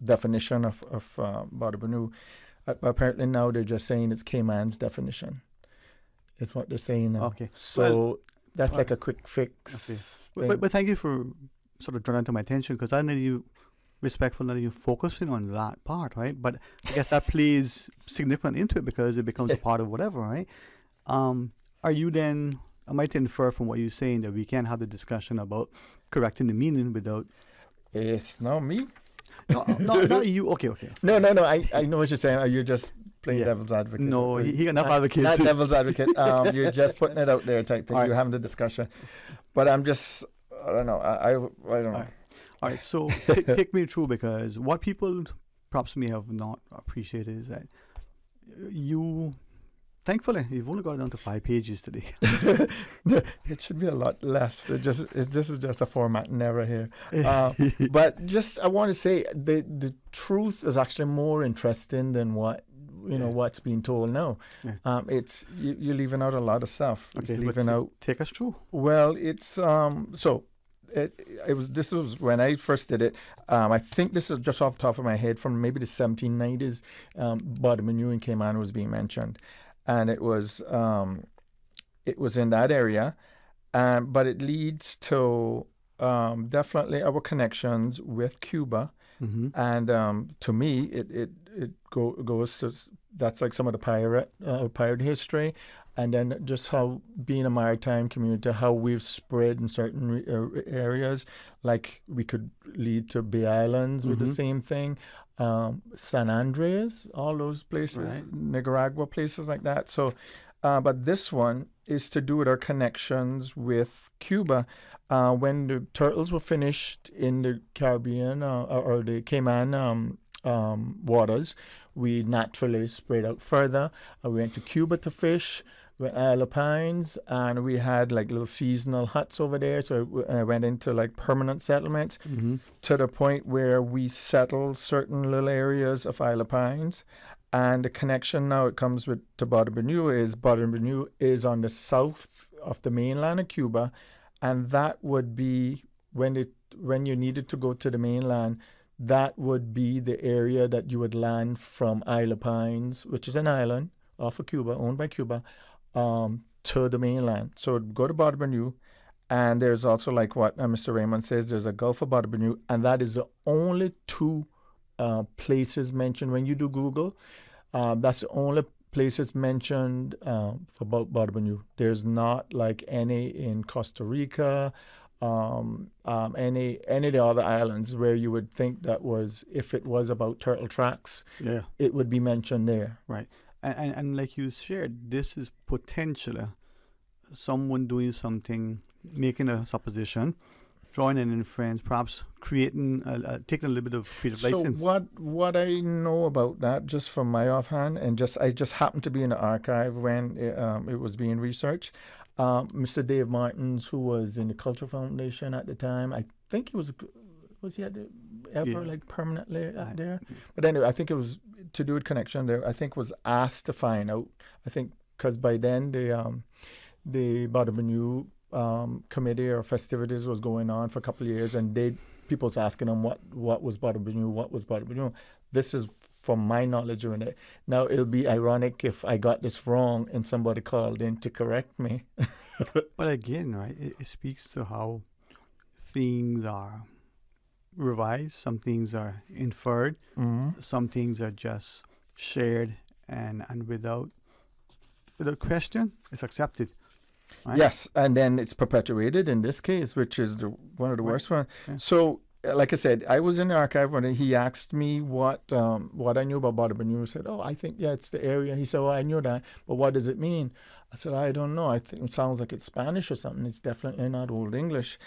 definition of Barbanu. Apparently now they're just saying it's Cayman's definition. Is what they're saying now. Okay. So that's like a quick fix. Okay. But thank you for sort of drawing to my attention, because I know you respectful that you're focusing on that part, right? But I guess that plays significant into it because it becomes a part of whatever, right? Are you then, I might infer from what you're saying that we can have the discussion about correcting the meaning without... It's not me. No, not you. Okay. No. I know what you're saying. Are you just playing devil's advocate? No, he got enough advocates. Not devil's advocate. You're just putting it out there type thing. Right. You're having the discussion. But I'm just, I don't know. I don't know. All right, so take me through, because what people perhaps may have not appreciated is that you, thankfully, you've only got down to 5 pages today. It should be a lot less. This is just a formatting error here. But just I want to say the truth is actually more interesting than what what's being told now. Yeah. It's you're leaving out a lot of stuff. Okay, it's leaving out. Take us through. Well, it's so. This was when I first did it. I think this is just off the top of my head from maybe the 1790s. Barbanu in Cayman was being mentioned, and it was in that area, but it leads to definitely our connections with Cuba, and to me it goes to that's like some of the pirate history. And then just how being a maritime community, how we've spread in certain areas, like we could lead to Bay Islands with the same thing, San Andreas, all those places, right. Nicaragua, places like that. So, but this one is to do with our connections with Cuba. When the turtles were finished in the Caribbean or the Cayman waters, we naturally spread out further. We went to Cuba to fish. With Isle of Pines, and we had like little seasonal huts over there. So I went into like permanent settlements to the point where we settled certain little areas of Isle of Pines. And the connection now it comes with to Barbanu is on the south of the mainland of Cuba, and that would be when you needed to go to the mainland. That would be the area that you would land from Isle of Pines, which is an island off of Cuba, owned by Cuba. To the mainland. So go to Barbanu, and there's also like what Mr. Raymond says, there's a Gulf of Barbanu, and that is the only 2 places mentioned when you do Google. That's the only places mentioned for Barbanu. There's not like any in Costa Rica, any of the other islands where you would think that was, if it was about turtle tracks, it would be mentioned there. Right. And like you shared, this is potentially someone doing something, making a supposition, drawing in inference, perhaps creating, taking a little bit of creative license. So what I know about that, just from my offhand, and I just happened to be in the archive when it was being researched. Mr. Dave Martins, who was in the Culture Foundation at the time, I think he was he at the like permanently up there? But anyway, I think it was to do with connection there. I think was asked to find out. I think because by then the Barbanu committee or festivities was going on for a couple of years, and people was asking them what was Barbanu. This is from my knowledge of it. Now it'll be ironic if I got this wrong and somebody called in to correct me. But again, right, it speaks to how things are revised, some things are inferred, some things are just shared and without question, it's accepted. Right? Yes, and then it's perpetuated in this case, which is one of the worst ones. Yeah. So, like I said, I was in the archive when he asked me what I knew about Barbanu. I said, I think, it's the area. He said, I knew that, but what does it mean? I said, I don't know. I think it sounds like it's Spanish or something. It's definitely not Old English.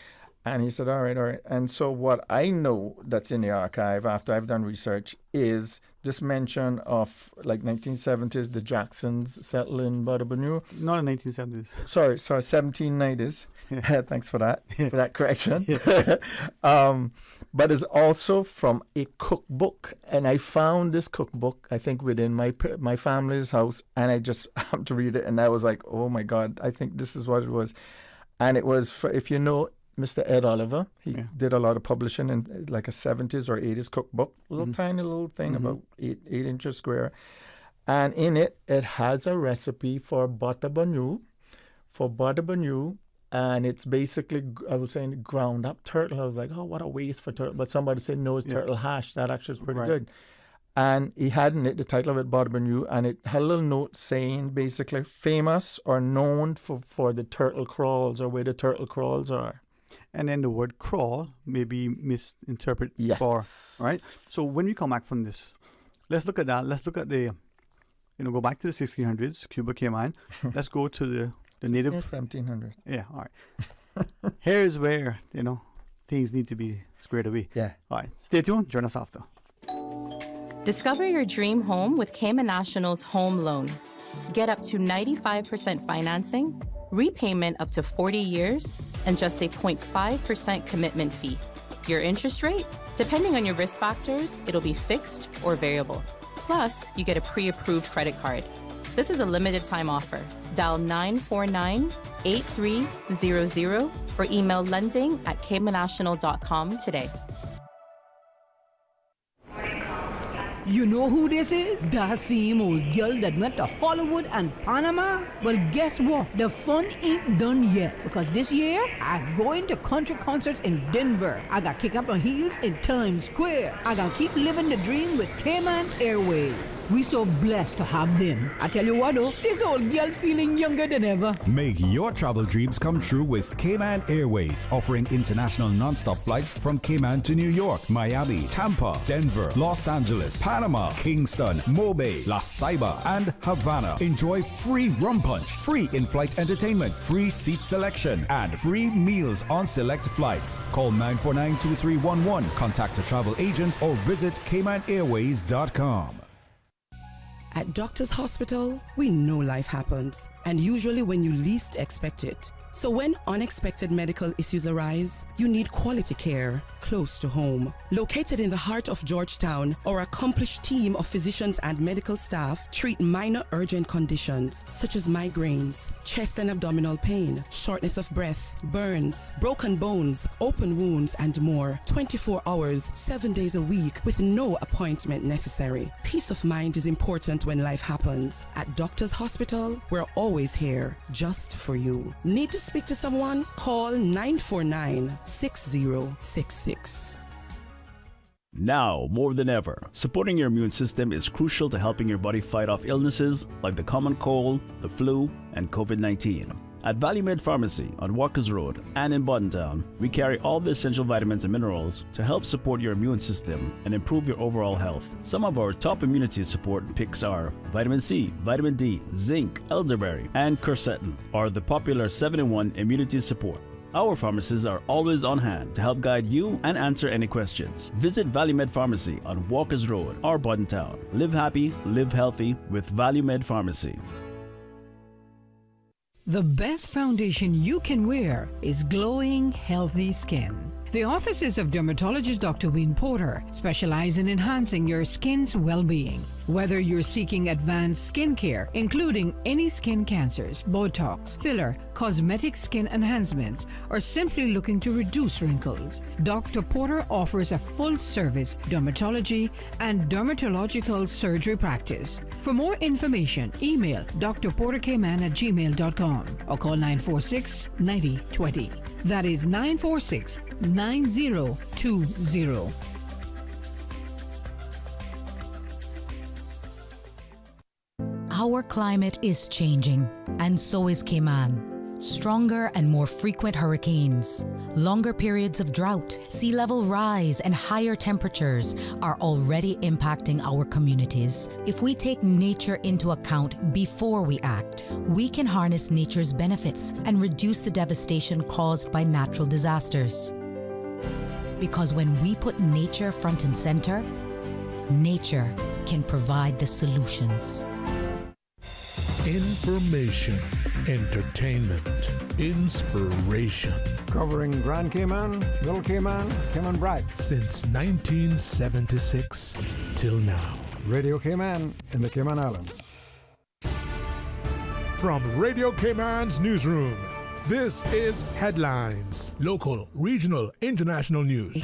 And he said, all right. And so what I know that's in the archive after I've done research is this mention of like 1970s, the Jacksons settled in Barbanu. Not in 1970s. Sorry, 1790s. Yeah. Thanks for that correction. But it's also from a cookbook. And I found this cookbook, I think, within my family's house. And I just happened to read it. And I was like, oh, my God, I think this is what it was. And it was, if you know Mr. Ed Oliver. He Yeah. did a lot of publishing in like a 70s or 80s cookbook. Tiny little thing about 8 inches square. And in it, it has a recipe for butter banu. And it's basically, I was saying, ground up turtle. I was like, oh, what a waste for turtle. But somebody said, no, it's turtle hash. That actually is pretty good. And he had in it the title of it, butter banu, and it had a little note saying basically famous or known for the turtle crawls or where the turtle crawls are. And then the word crawl may be misinterpreted for, right? So when we come back from this, let's look at that. Let's look at go back to the 1600s, Cuba came on. Let's go to the native. 1700. Yeah, all right. Here's where, things need to be squared away. Yeah. All right, stay tuned. Join us after. Discover your dream home with Cayman National's home loan. Get up to 95% financing, repayment up to 40 years, and just a 0.5% commitment fee. Your interest rate? Depending on your risk factors, it'll be fixed or variable. Plus, you get a pre-approved credit card. This is a limited time offer. Dial 949-8300 or email lending@caymannational.com today. You know who this is? That same old girl that went to Hollywood and Panama? Well, guess what? The fun ain't done yet, because this year, I'm going to country concerts in Denver. I got kick up my heels in Times Square. I got keep living the dream with Cayman Airways. We so blessed to have them. I tell you what though, this old girl feeling younger than ever. Make your travel dreams come true with Cayman Airways, offering international non-stop flights from Cayman to New York, Miami, Tampa, Denver, Los Angeles, Panama, Kingston, Mobay, La Ceiba, and Havana. Enjoy free rum punch, free in-flight entertainment, free seat selection, and free meals on select flights. Call 949-2311, contact a travel agent, or visit CaymanAirways.com. At Doctors Hospital, we know life happens, and usually when you least expect it. So when unexpected medical issues arise, you need quality care close to home. Located in the heart of Georgetown, our accomplished team of physicians and medical staff treat minor urgent conditions such as migraines, chest and abdominal pain, shortness of breath, burns, broken bones, open wounds, and more. 24 hours, 7 days a week with no appointment necessary. Peace of mind is important when life happens. At Doctors Hospital, we're always here just for you. Need to speak to someone? Call 949-6066. Now, more than ever, supporting your immune system is crucial to helping your body fight off illnesses like the common cold, the flu, and COVID-19. At ValueMed Pharmacy on Walkers Road and in Boddentown, we carry all the essential vitamins and minerals to help support your immune system and improve your overall health. Some of our top immunity support picks are vitamin C, vitamin D, zinc, elderberry, and quercetin, or the popular 7-in-1 immunity support. Our pharmacists are always on hand to help guide you and answer any questions. Visit ValueMed Pharmacy on Walkers Road or Boddentown. Live happy, live healthy with ValueMed Pharmacy. The best foundation you can wear is glowing, healthy skin. The offices of dermatologist Dr. Dwayne Porter specialize in enhancing your skin's well-being. Whether you're seeking advanced skin care, including any skin cancers, Botox, filler, cosmetic skin enhancements, or simply looking to reduce wrinkles, Dr. Porter offers a full-service dermatology and dermatological surgery practice. For more information, email drporterkman@gmail.com or call 946-9020. That is 946-9020. Our climate is changing, and so is Cayman. Stronger and more frequent hurricanes, longer periods of drought, sea level rise, and higher temperatures are already impacting our communities. If we take nature into account before we act, we can harness nature's benefits and reduce the devastation caused by natural disasters. Because when we put nature front and center, nature can provide the solutions. Information, entertainment, inspiration. Covering Grand Cayman, Little Cayman, Cayman Brac. Since 1976 till now. Radio Cayman in the Cayman Islands. From Radio Cayman's newsroom, This is Headlines. Local, regional, international news.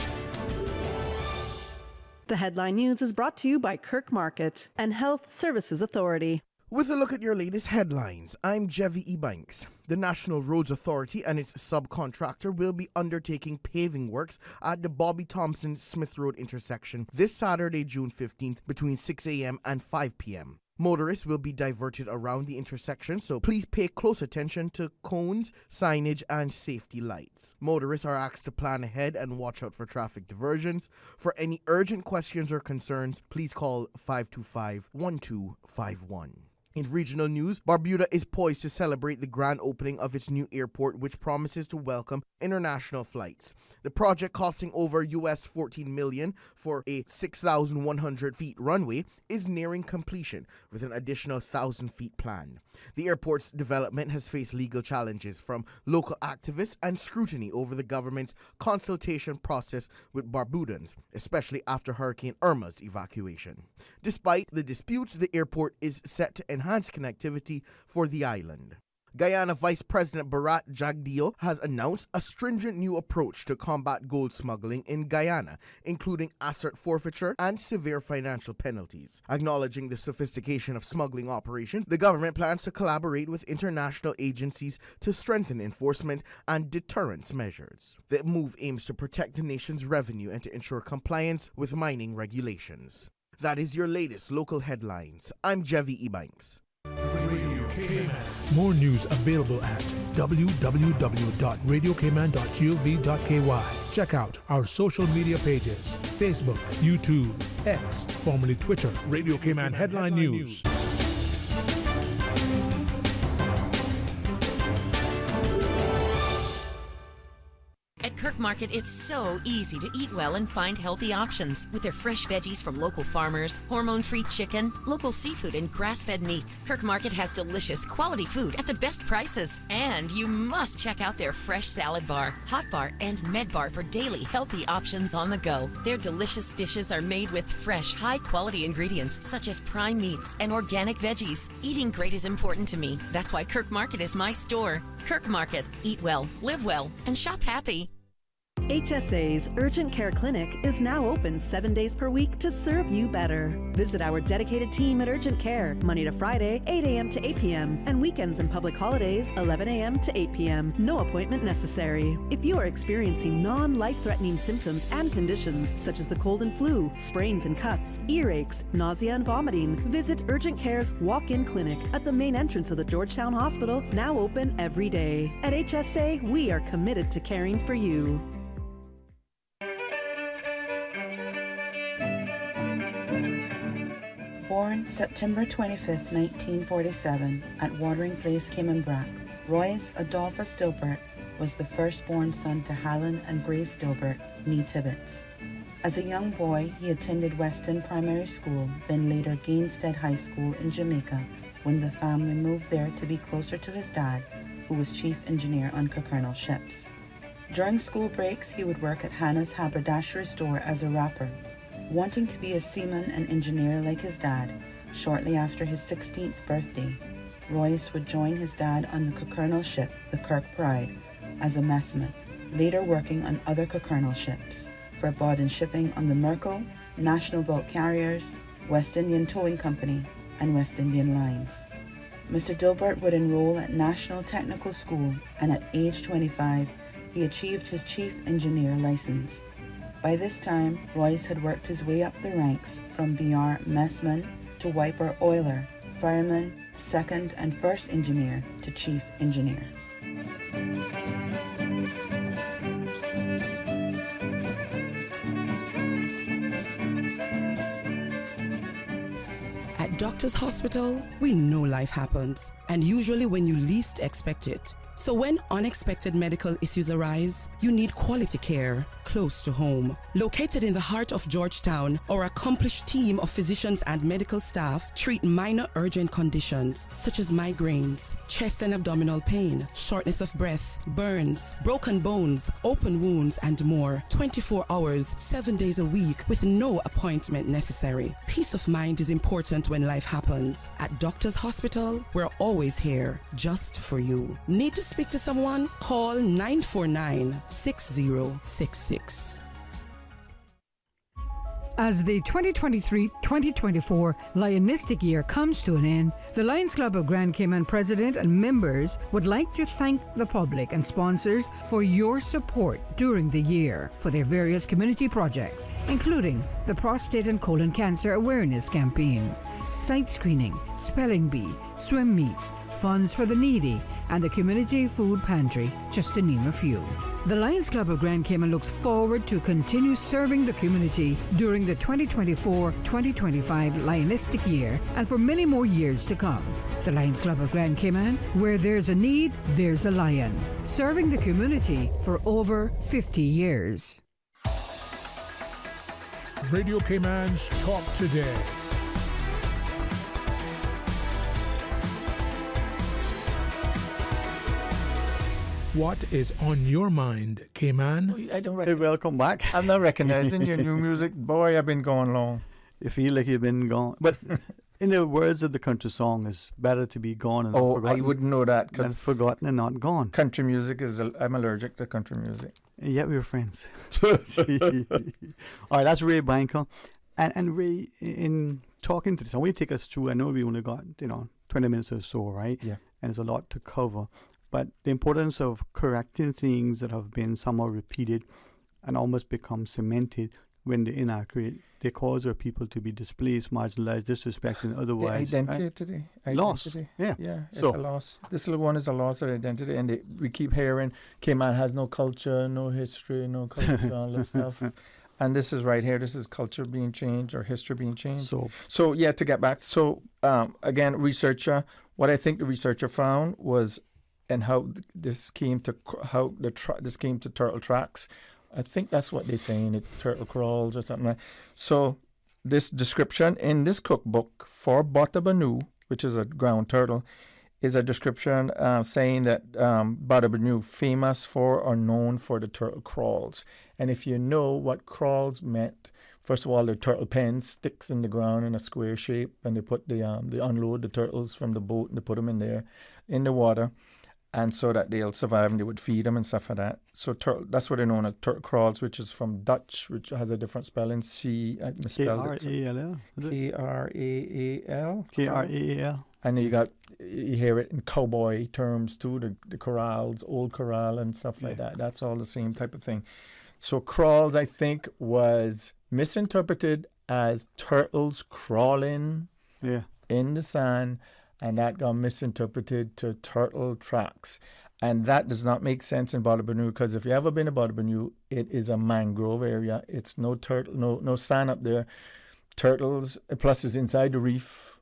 The Headline News is brought to you by Kirk Market and Health Services Authority. With a look at your latest headlines, I'm Ebanks. The National Roads Authority and its subcontractor will be undertaking paving works at the Bobby Thompson Smith Road intersection this Saturday, June 15th, between 6 a.m. and 5 p.m. Motorists will be diverted around the intersection, so please pay close attention to cones, signage, and safety lights. Motorists are asked to plan ahead and watch out for traffic diversions. For any urgent questions or concerns, please call 525-1251. In regional news, Barbuda is poised to celebrate the grand opening of its new airport, which promises to welcome international flights. The project, costing over US $14 million for a 6,100 feet runway, is nearing completion, with an additional 1,000 feet planned. The airport's development has faced legal challenges from local activists and scrutiny over the government's consultation process with Barbudans, especially after Hurricane Irma's evacuation. Despite the disputes, the airport is set to enhance connectivity for the island. Guyana Vice President Bharat Jagdeo has announced a stringent new approach to combat gold smuggling in Guyana, including asset forfeiture and severe financial penalties. Acknowledging the sophistication of smuggling operations, the government plans to collaborate with international agencies to strengthen enforcement and deterrence measures. The move aims to protect the nation's revenue and to ensure compliance with mining regulations. That is your latest local headlines. I'm Ebanks. More news available at www.radiocayman.gov.ky. Check out our social media pages: Facebook, YouTube, X, formerly Twitter, Radio Cayman Headline News. At Kirk Market, it's so easy to eat well and find healthy options. With their fresh veggies from local farmers, hormone-free chicken, local seafood, and grass-fed meats, Kirk Market has delicious, quality food at the best prices. And you must check out their fresh salad bar, hot bar, and med bar for daily healthy options on the go. Their delicious dishes are made with fresh, high-quality ingredients such as prime meats and organic veggies. Eating great is important to me. That's why Kirk Market is my store. Kirk Market. Eat well, live well, and shop happy. HSA's Urgent Care Clinic is now open 7 days per week to serve you better. Visit our dedicated team at Urgent Care Monday to Friday, 8 a.m. to 8 p.m. and weekends and public holidays, 11 a.m. to 8 p.m. No appointment necessary. If you are experiencing non-life-threatening symptoms and conditions such as the cold and flu, sprains and cuts, earaches, nausea and vomiting, visit Urgent Care's walk-in clinic at the main entrance of the Georgetown Hospital, now open every day. At HSA, we are committed to caring for you. Born September 25, 1947, at Watering Place, Cayman-Brac, Royce Adolphus Dilbert was the firstborn son to Helen and Grace Dilbert, née Tibbetts. As a young boy, he attended Weston Primary School, then later Gainstead High School in Jamaica, when the family moved there to be closer to his dad, who was chief engineer on Cockernell ships. During school breaks, he would work at Hannah's haberdashery store as a wrapper. Wanting to be a seaman and engineer like his dad, shortly after his 16th birthday, Royce would join his dad on the Cockernell ship, the Kirk Pride, as a messman, later working on other Cockernell ships, for Bawden Shipping on the Merkel, National Bulk Carriers, West Indian Towing Company, and West Indian Lines. Mr. Dilbert would enroll at National Technical School, and at age 25, he achieved his chief engineer license. By this time, Royce had worked his way up the ranks from BR messman to wiper oiler, fireman, second and first engineer to chief engineer. At Doctor's Hospital, we know life happens, and usually when you least expect it. So when unexpected medical issues arise, you need quality care close to home. Located in the heart of Georgetown, our accomplished team of physicians and medical staff treat minor urgent conditions such as migraines, chest and abdominal pain, shortness of breath, burns, broken bones, open wounds, and more. 24 hours, 7 days a week with no appointment necessary. Peace of mind is important when life happens. At Doctors Hospital, we're always here just for you. Need to speak to someone? Call 949-6066. As the 2023-2024 Lionistic year comes to an end, the Lions Club of Grand Cayman president and members would like to thank the public and sponsors for your support during the year for their various community projects, including the Prostate and Colon Cancer Awareness Campaign, sight screening, spelling bee, swim meets, funds for the needy, and the Community Food Pantry, just to name a few. The Lions Club of Grand Cayman looks forward to continue serving the community during the 2024-2025 Lionistic year and for many more years to come. The Lions Club of Grand Cayman, where there's a need, there's a lion, serving the community for over 50 years. Radio Cayman's Talk Today. What is on your mind, Cayman? I don't Hey, welcome back. I'm not recognizing your new music. Boy, I've been going long. You feel like you've been gone. But in the words of the country song, it's better to be gone and not forgotten. I wouldn't know that. Than forgotten and not gone. Country music I'm allergic to country music. And yet we're friends. All right, that's Ray Banker. And Ray, in talking to this, I want you to take us through, I know we only got, 20 minutes or so, right? Yeah. And there's a lot to cover. But the importance of correcting things that have been somehow repeated and almost become cemented when they're inaccurate, they cause our people to be displaced, marginalized, disrespected, and otherwise. The identity. Right? Loss. Yeah. Yeah, it's a loss. This little one is a loss of identity. And we keep hearing Cayman has no culture, no history, no culture, all this stuff. And this is right here. This is culture being changed or history being changed. So yeah, to get back. So, again, what I think the researcher found was, and how this came to this came to turtle tracks. I think that's what they're saying. It's turtle crawls or something like that. So this description in this cookbook for Botabanu, which is a ground turtle, is a description saying that Botabanu famous for or known for the turtle crawls. And if you know what crawls meant, first of all, the turtle pens, sticks in the ground in a square shape, and they put they unload the turtles from the boat and they put them in there, in the water. And so that they'll survive and they would feed them and stuff like that. So that's what they're known as turtle crawls, which is from Dutch, which has a different spelling. K-R-A-A-L. K-R-A-A-L. K-R-A-A-L. And then you hear it in cowboy terms too, the corrals, old corral and stuff like that. That's all the same type of thing. So crawls, I think, was misinterpreted as turtles crawling in the sand. And that got misinterpreted to turtle tracks. And that does not make sense in Botabanu, because if you ever been to Botabanu, it is a mangrove area. It's no turtle, no sand up there. Turtles, plus it's inside the reef.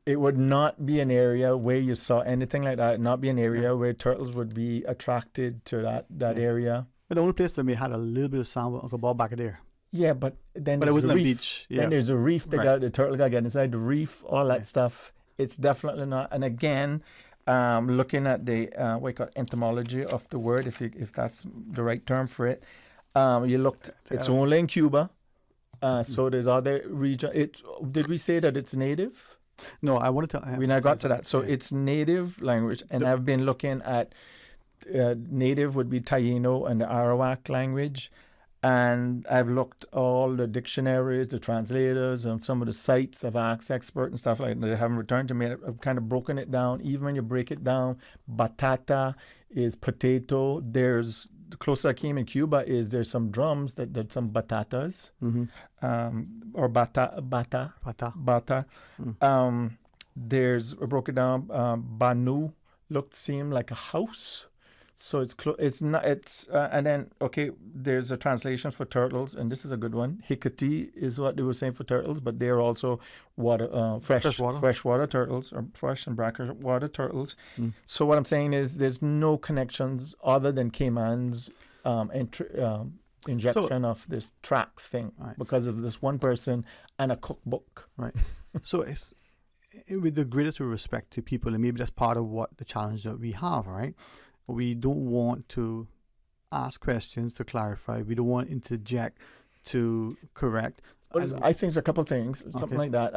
It would not be an area where you saw anything like that. Not be an area where turtles would be attracted to that area. But the only place that we had a little bit of sand was Uncle Bob back there. Yeah, but then it there's wasn't a a reef. beach. Yeah. Then there's a reef. The turtle got to get inside the reef. All that stuff. It's definitely not. And again, looking at the etymology of the word, if that's the right term for it, you looked. It's only in Cuba. So there's other region. Did we say that it's native? No, I wanted to. We now got to that. So it's native language, and I've been looking at native would be Taino and the Arawak language. And I've looked all the dictionaries, the translators, and some of the sites. I've asked experts and stuff like that. They haven't returned to me. I've kind of broken it down. Even when you break it down, batata is potato. The closest I came in Cuba there's some drums there's some batatas, or bata. There's I broke it down. Banu seemed like a house. So it's not. And then there's a translation for turtles, and this is a good one. Hickory is what they were saying for turtles, but they're also freshwater turtles, or fresh and brackish water turtles. So what I'm saying is there's no connections other than Cayman's injection of this tracks thing because of this one person and a cookbook. Right. So it's with the greatest respect to people, and maybe that's part of what the challenge that we have, right? We don't want to ask questions to clarify. We don't want to interject to correct. I think it's a couple things, something like that.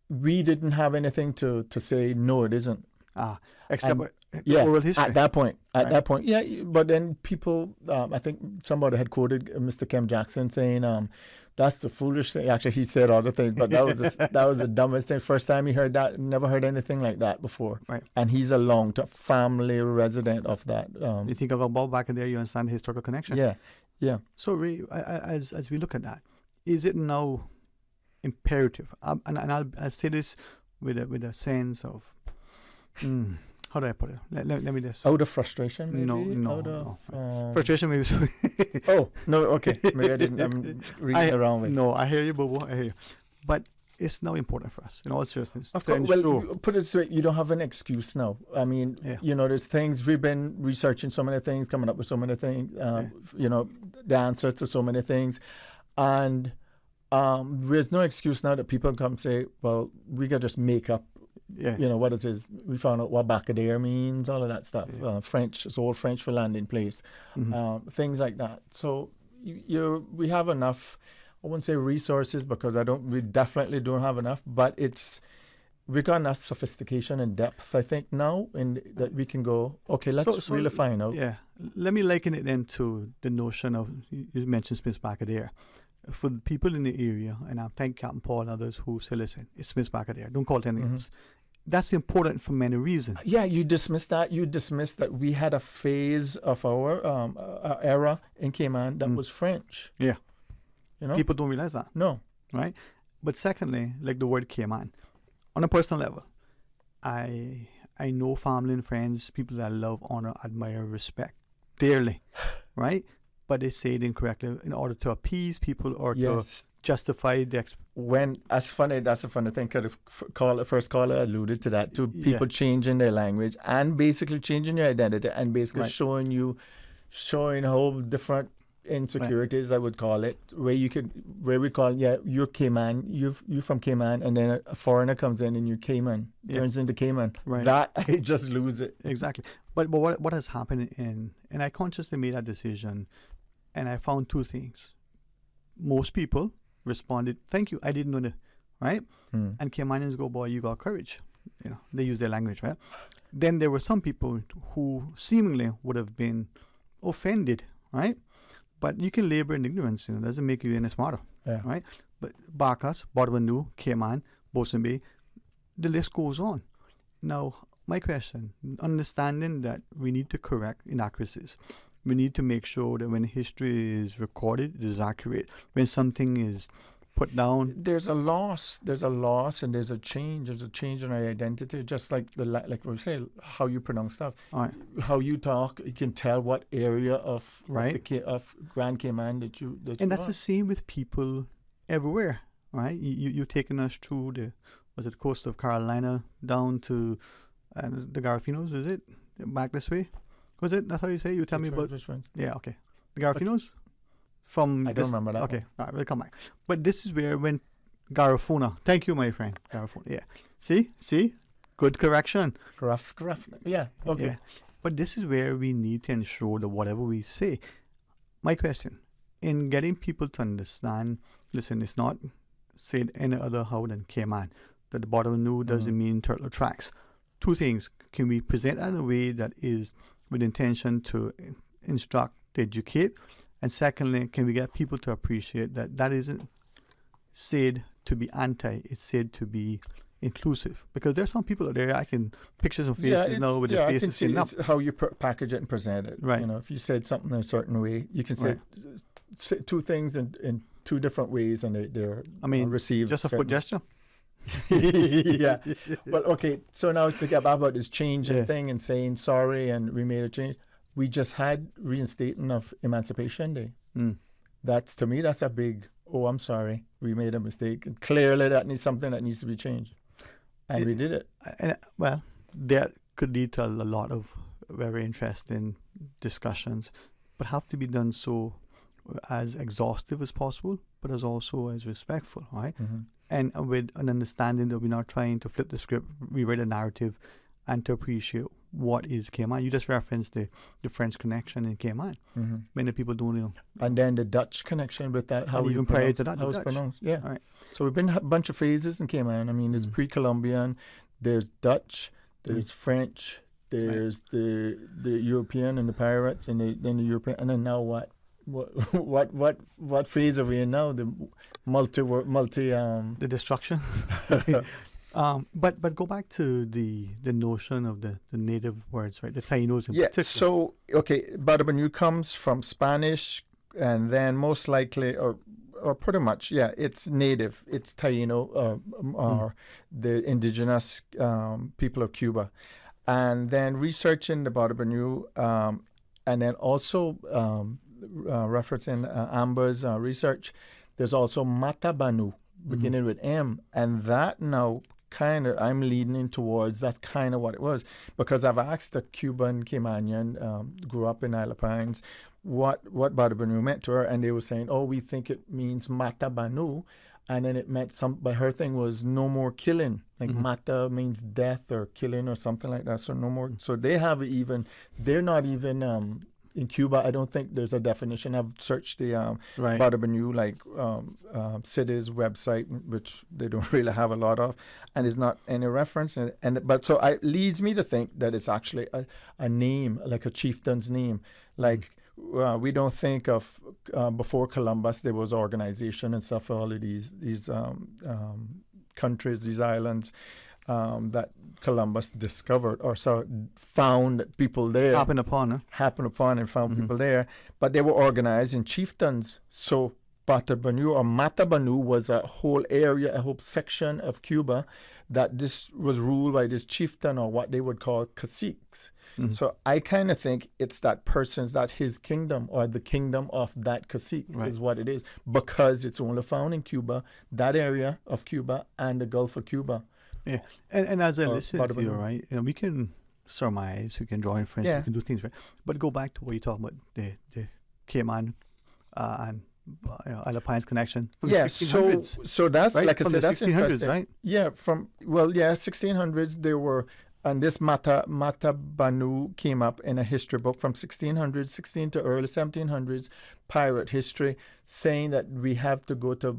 We didn't have anything to say, no, it isn't. Except oral history. At that point. Yeah. But then people, I think somebody had quoted Mr. Kim Jackson saying, that's the foolish thing. Actually, he said other things, but that was the dumbest thing. First time he heard that, never heard anything like that before. Right. And he's a long-term family resident of that. You think about Bob back in there, you understand the historical connection. Yeah. So, Ray, as we look at that, is it now imperative? And I'll say this with a sense of, how do I put it? Let me just. Out of frustration, maybe? No. Frustration, maybe. Oh, no, okay. Maybe I didn't. I'm reading the wrong way. No, I hear you, Bobo. I hear you. But it's now important for us, in all seriousness. Of course. Well, put it this way, you don't have an excuse now. I mean, there's things, we've been researching so many things, coming up with so many things, the answers to so many things. And there's no excuse now that people come and say, well, we can just make up. What it is. We found out what Bacadere means, all of that stuff. French, it's old French for landing place, things like that. So we have enough. I wouldn't say resources because we definitely don't have enough. But we got enough sophistication and depth, I think, now, that we can go. Okay, let's really find out. Yeah, let me liken it then to the notion of you mentioned Smith's Bacadere. For the people in the area, and I thank Captain Paul and others who say, listen, it's Smith's Bacadere. Don't call it anything else. That's important for many reasons. Yeah, you dismiss that. You dismiss that we had a phase of our era in Cayman that was French. Yeah. People don't realize that. No. Right? But secondly, like the word Cayman, on a personal level, I know family and friends, people that I love, honor, admire, respect dearly, right? But they say it incorrectly in order to appease people or to justify the that's a funny thing. First caller alluded to that, to people changing their language and basically changing your identity and basically showing how different insecurities, I would call it, where we call, you're Cayman, you're from Cayman, and then a foreigner comes in and you're Cayman, turns into Cayman. Right. That, I just lose it. Exactly. But what has happened and I consciously made that decision, and I found two things. Most people responded, thank you, I didn't know that, right? And Caymanians go, boy, you got courage. They use their language, right? Then there were some people who seemingly would have been offended, right? But you can labor in ignorance, it doesn't make you any smarter, right? But Barkas, Bourbonnais, Cayman, Bosun Bay, the list goes on. Now, my question, understanding that we need to correct inaccuracies, we need to make sure that when history is recorded, it is accurate. When something is put down, there's a loss, and there's a change. There's a change in our identity, just like like we say, how you pronounce stuff, how you talk. You can tell what area of Grand Cayman that you. And that's the same with people everywhere, right? You've taken us through the coast of Carolina down to the Garafinos, is it? Back this way? Was it? That's how you say? You tell me about. Yeah, okay. The Garafinos? I don't remember that. Okay, all right, we'll come back. But this is where when Garifuna. Thank you, my friend. Garifuna. Yeah. See? Good correction. Yeah. Okay. Yeah. But this is where we need to ensure that whatever we say. My question, in getting people to understand, listen, it's not said any other how than Cayman. That the bottom of new doesn't mean turtle tracks. Two things. Can we present that in a way that is with intention to instruct, to educate? And secondly, can we get people to appreciate that isn't said to be anti, it's said to be inclusive? Because there's some people out there, I can picture some faces now with their faces sitting up. It's how you package it and present it. Right. If you said something in a certain way, you can say two things in two different ways and they're received. Just a foot gesture? Yeah. Well, okay, so now to get back about this changing thing and saying sorry and we made a change. We just had reinstatement of Emancipation Day. That's, to me, that's a big, I'm sorry, we made a mistake. And clearly that needs something that needs to be changed. And we did it. That could lead to a lot of very interesting discussions. but have to be done so as exhaustive as possible, but as also as respectful, right? And with an understanding that we're not trying to flip the script, rewrite a narrative, and to appreciate what is Cayman. You just referenced the French connection in Cayman. Many people don't know. And then the Dutch connection with that, how And we even prior to that, how the it's Dutch. pronounced. Yeah. All right. So we've been a bunch of phases in Cayman. I mean, there's pre-Columbian, there's Dutch, there's French, there's the European and the pirates, and then the European, and then now what? What phase are we in now? The multi the destruction. But go back to the notion of the native words, right? The Tainos in particular. So Badabanu comes from Spanish, and then most likely, or pretty much, it's native. It's Taino, or the indigenous people of Cuba, and then researching the Badabanu, and then also referencing Amber's research, there's also Matabanu, beginning with M, and that now kind of I'm leaning towards that's kind of what it was, because I've asked a Cuban Caymanian, grew up in Isle of Pines, what Badabanu meant to her, and they were saying, we think it means Matabanu, and then it meant but her thing was no more killing, like Mata means death or killing or something like that, so no more. So they're not even in Cuba, I don't think there's a definition. I've searched the Badabanu, city's website, which they don't really have a lot of, and there's not any reference. But so it leads me to think that it's actually a name, like a chieftain's name. Like we don't think of before Columbus there was organization and stuff for all of these countries, these islands. That Columbus discovered or found people there. Happened upon and found people there. But they were organized in chieftains. So Batabanu or Matabanu was a whole area, a whole section of Cuba that this was ruled by this chieftain or what they would call caciques. So I kind of think it's that his kingdom or the kingdom of that cacique is what it is, because it's only found in Cuba, that area of Cuba and the Gulf of Cuba. Yeah, and as I listen to you, right, we can surmise, we can draw inference, we can do things, right? But go back to what you're talking about, the Cayman and Isle of Pines connection. So that's right? like I from said, the that's 1600s, interesting. right? Yeah, 1600s there were, and this Matabanu came up in a history book from 16 to early 1700s, pirate history, saying that we have to go to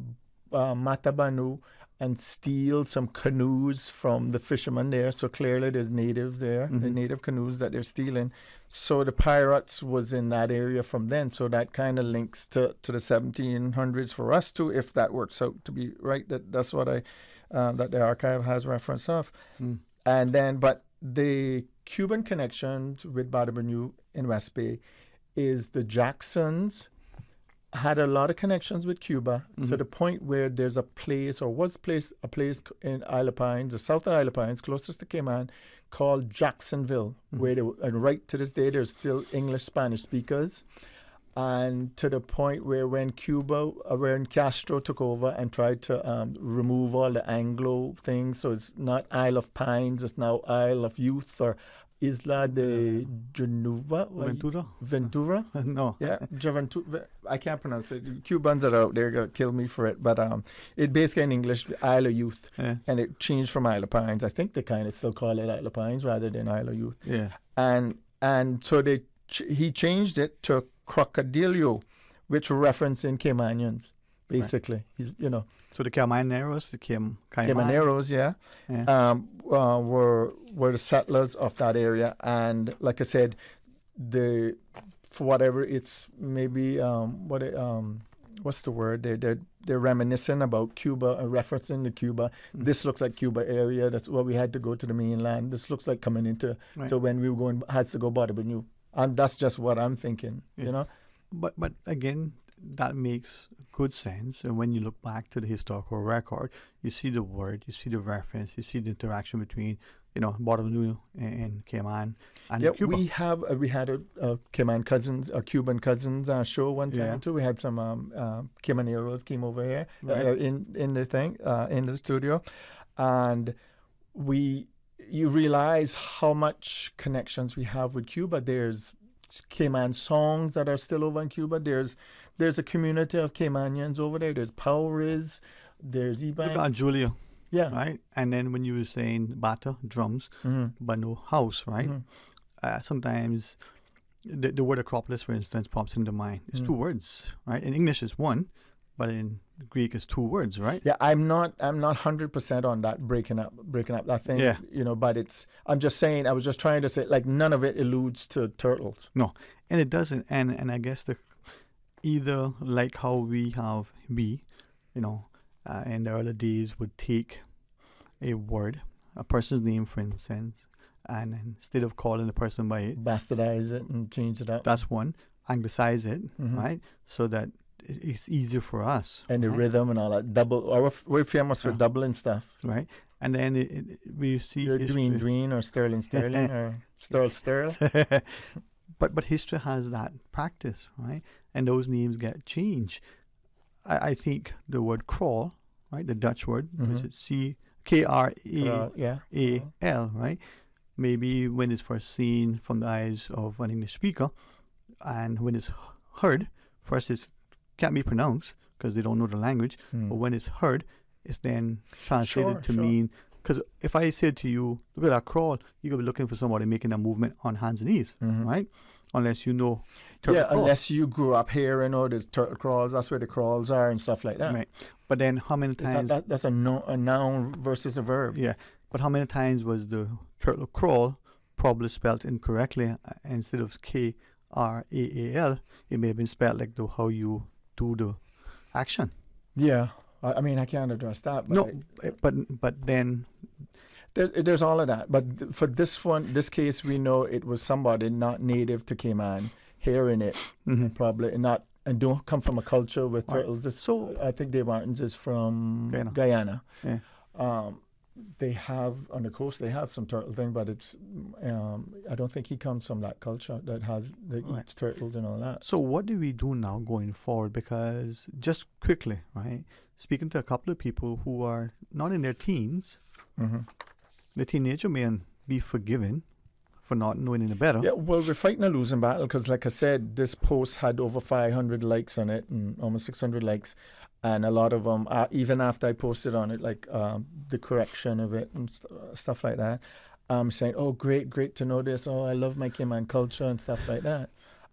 Matabanu and steal some canoes from the fishermen there. So clearly there's natives there, the native canoes that they're stealing. So the pirates was in that area from then. So that kind of links to the 1700s for us too, if that works out to be right. That's what that the archive has reference of. And then, but the Cuban connections with Badabanu in West Bay is the Jacksons had a lot of connections with Cuba to the point where there's a place in Isle of Pines, or south of Isle of Pines, closest to Cayman, called Jacksonville, where and right to this day there's still English, Spanish speakers, and to the point where when Castro took over and tried to remove all the Anglo things, so it's not Isle of Pines, it's now Isle of Youth or Isla de Ventura? No. Yeah, Juventud. I can't pronounce it. Cubans are out there going to kill me for it. But it basically in English, Isle of Youth. Yeah. And it changed from Isle of Pines. I think they kind of still call it Isle of Pines rather than Isle of Youth. Yeah. And so he changed it to Crocodillo, which referencing Caymanians, basically. Right. So the Caymaneros, Caymaneros, were the settlers of that area, and like I said, for whatever it's maybe what's the word? They're reminiscing about Cuba, referencing to Cuba. This looks like Cuba area. That's why we had to go to the mainland. This looks like coming into to when we were going has to go Badabanu, and that's just what I'm thinking. But again, that makes good sense. And when you look back to the historical record, you see the word, you see the reference, you see the interaction between, Badabanu and Cayman and Cuba. We had a Cayman cousins, a Cuban cousins show one time too. We had some Caymaneros came over here in the thing in the studio, and you realize how much connections we have with Cuba. There's Cayman songs that are still over in Cuba. There's a community of Caymanians over there. There's Powers, there's Look at Ebanks. Julia, Yeah. right? And then when you were saying bata, drums, but no house, right? Sometimes the word Acropolis, for instance, pops into mind. It's two words, right? In English, it's one, but in Greek, it's two words, right? Yeah, I'm not 100% on that breaking up that thing. Yeah. But I'm just saying. I was just trying to say, like, none of it alludes to turtles. No, and it doesn't. And I guess either like how we have in the early days would take a word, a person's name, for instance, and instead of calling the person by it, Bastardize it and change it up. that's one. Anglicize it, right? So that it's easier for us. And the right? rhythm and all that. We're famous for doubling stuff. Right. And then we see You're history. Dwayne or Sterling or Sterl. But history has that practice, right? And those names get changed. I think the word crawl, right? The Dutch word, is it Kraal, right? Maybe when it's first seen from the eyes of an English speaker, and when it's heard, first it can't be pronounced because they don't know the language. But when it's heard, it's then translated to mean. Because if I said to you, look at that crawl, you're going to be looking for somebody making a movement on hands and knees, right? Unless you know turtle crawl. Unless you grew up here and know there's turtle crawls, that's where the crawls are and stuff like that. Right. But then how many times... That's a noun versus a verb. Yeah. But how many times was the turtle crawl probably spelled incorrectly? Instead of Kraal, it may have been spelled like how you do the action. Yeah. I mean, I can't address that. But but then... There's all of that. But for this case, we know it was somebody not native to Cayman hearing it, probably, and don't come from a culture with turtles. I think Dave Martins is from Guyana. Yeah. They have, on the coast, they have some turtle thing, but it's, I don't think he comes from that culture that eats turtles and all that. So what do we do now going forward? Because just quickly, right, speaking to a couple of people who are not in their teens, the teenager may be forgiven for not knowing any better. Yeah, well, we're fighting a losing battle because, like I said, this post had over 500 likes on it and almost 600 likes. And a lot of them, even after I posted on it, like the correction of it and stuff like that, saying, oh, great to know this. Oh, I love my Cayman culture and stuff like that.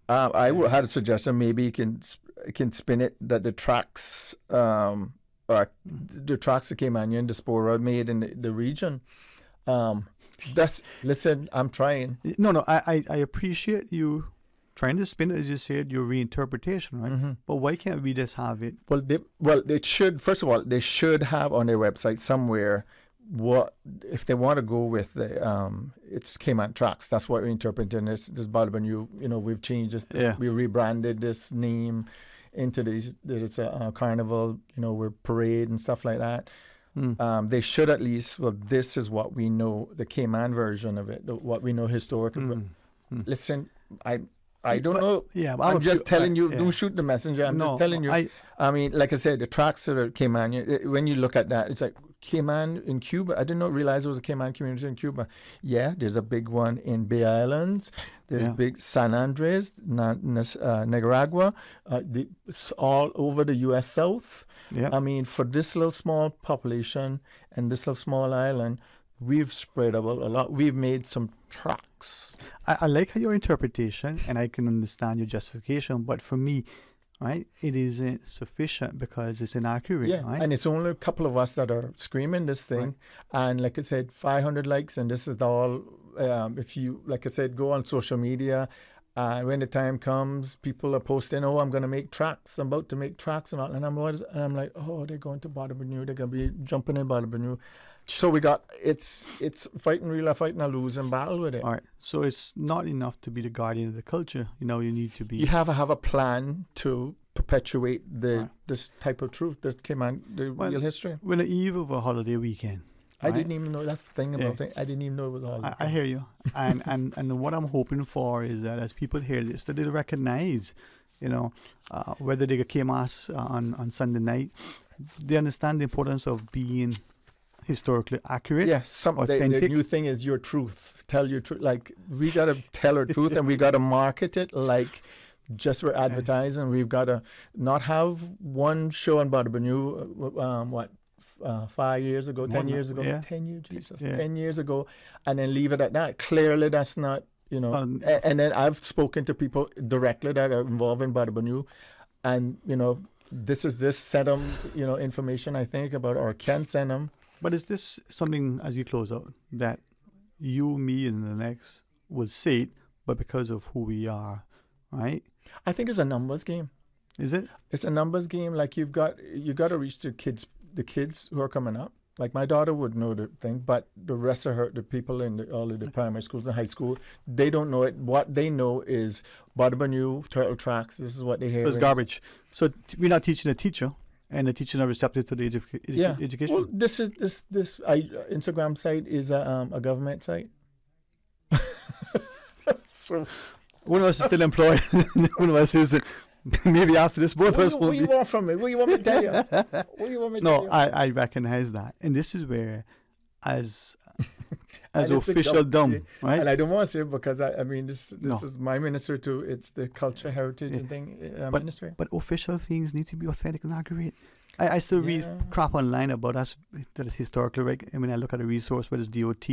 I had a suggestion. Maybe you can spin it that the tracks, the tracks of Caymanian diaspora made in the region. Listen, I'm trying. No, I appreciate you trying to spin it, as you said, your reinterpretation, right? But why can't we just have it? Well, they should. First of all, they should have on their website somewhere what if they want to go with the it's Cayman tracks. That's what we're interpreting this Balabanu. We've changed this. We rebranded this name into this carnival. We're parade and stuff like that. They should at least. Well, this is what we know, the Cayman version of it, what we know historically. Listen, I don't know. Yeah, I'm just telling you. Don't shoot the messenger. I'm just telling you. I mean, like I said, the tracks that are Cayman. When you look at that, it's like Cayman in Cuba. I did not realize there was a Cayman community in Cuba. Yeah, there's a big one in Bay Islands. There's big San Andres, Nicaragua. It's all over the U.S. South. Yeah. I mean, for this little small population and this little small island, we've spread out a lot. We've made some tracks. I like your interpretation, and I can understand your justification. But for me, right, it isn't sufficient because it's inaccurate. Yeah, right? And it's only a couple of us that are screaming this thing. Right. And like I said, 500 likes, and this is all. If you, like I said, go on social media. When the time comes, people are posting, oh, I'm going to make tracks. I'm about to make tracks and all. And I'm like, oh, they're going to Balabanu. They're going to be jumping in Balabanu. So we got, it's fighting a losing battle with it. All right. So it's not enough to be the guardian of the culture. You need to be. You have a plan to perpetuate this type of truth that came on the real history. We're the eve of a holiday weekend. I didn't even know, that's the thing about it. I didn't even know it was a holiday. I hear you. And what I'm hoping for is that as people hear this, that they recognize, whether they get KMAS on Sunday night, they understand the importance of being historically accurate. Yeah, the new thing is your truth. Tell your truth. Like, we got to tell our truth, and we got to market it like just we're advertising. We've got to not have one show on Barbanu, 5 years ago, 10 years ago, 10 years, Jesus, 10 years ago, and then leave it at that. Clearly, that's not, and then I've spoken to people directly that are involved in Barbanu, and, send them, information, I think, about, or can send them. But is this something, as we close out, that you, me, and the next will say it, but because of who we are, right? I think it's a numbers game. Is it? It's a numbers game. Like, you got to reach the kids who are coming up. Like, my daughter would know the thing, but the rest of the people in all of the primary schools and high school, they don't know it. What they know is Barbanu, Turtle Tracks. This is what they hear. So it's garbage. So we're not teaching the teacher, and the teacher not receptive to the education. Well, this Instagram site is a government site. So one of us is still employed. One of us isn't. Maybe after this, both of us will What do you want from me? What do you want me to tell you? What do you want me to tell you? No, I recognize that. And this is where, as official dumb, right? And I don't want to say it because, this is my ministry too. It's the culture, heritage and thing ministry. But official things need to be authentic and accurate. I still read crap online about us that is historically right. I mean, I look at a resource, whether it's DOT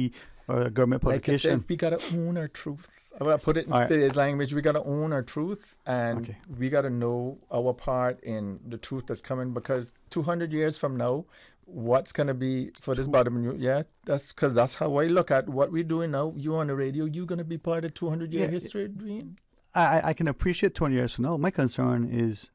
or a government publication. Like I said, we got to own our truth. I want to put it in today's language. We got to own our truth, and we got to know our part in the truth that's coming, because 200 years from now, what's going to be for this bottom? Yeah, that's how I look at what we're doing now. You on the radio, you're going to be part of 200-year history, Dwayne. I can appreciate 20 years from now. My concern is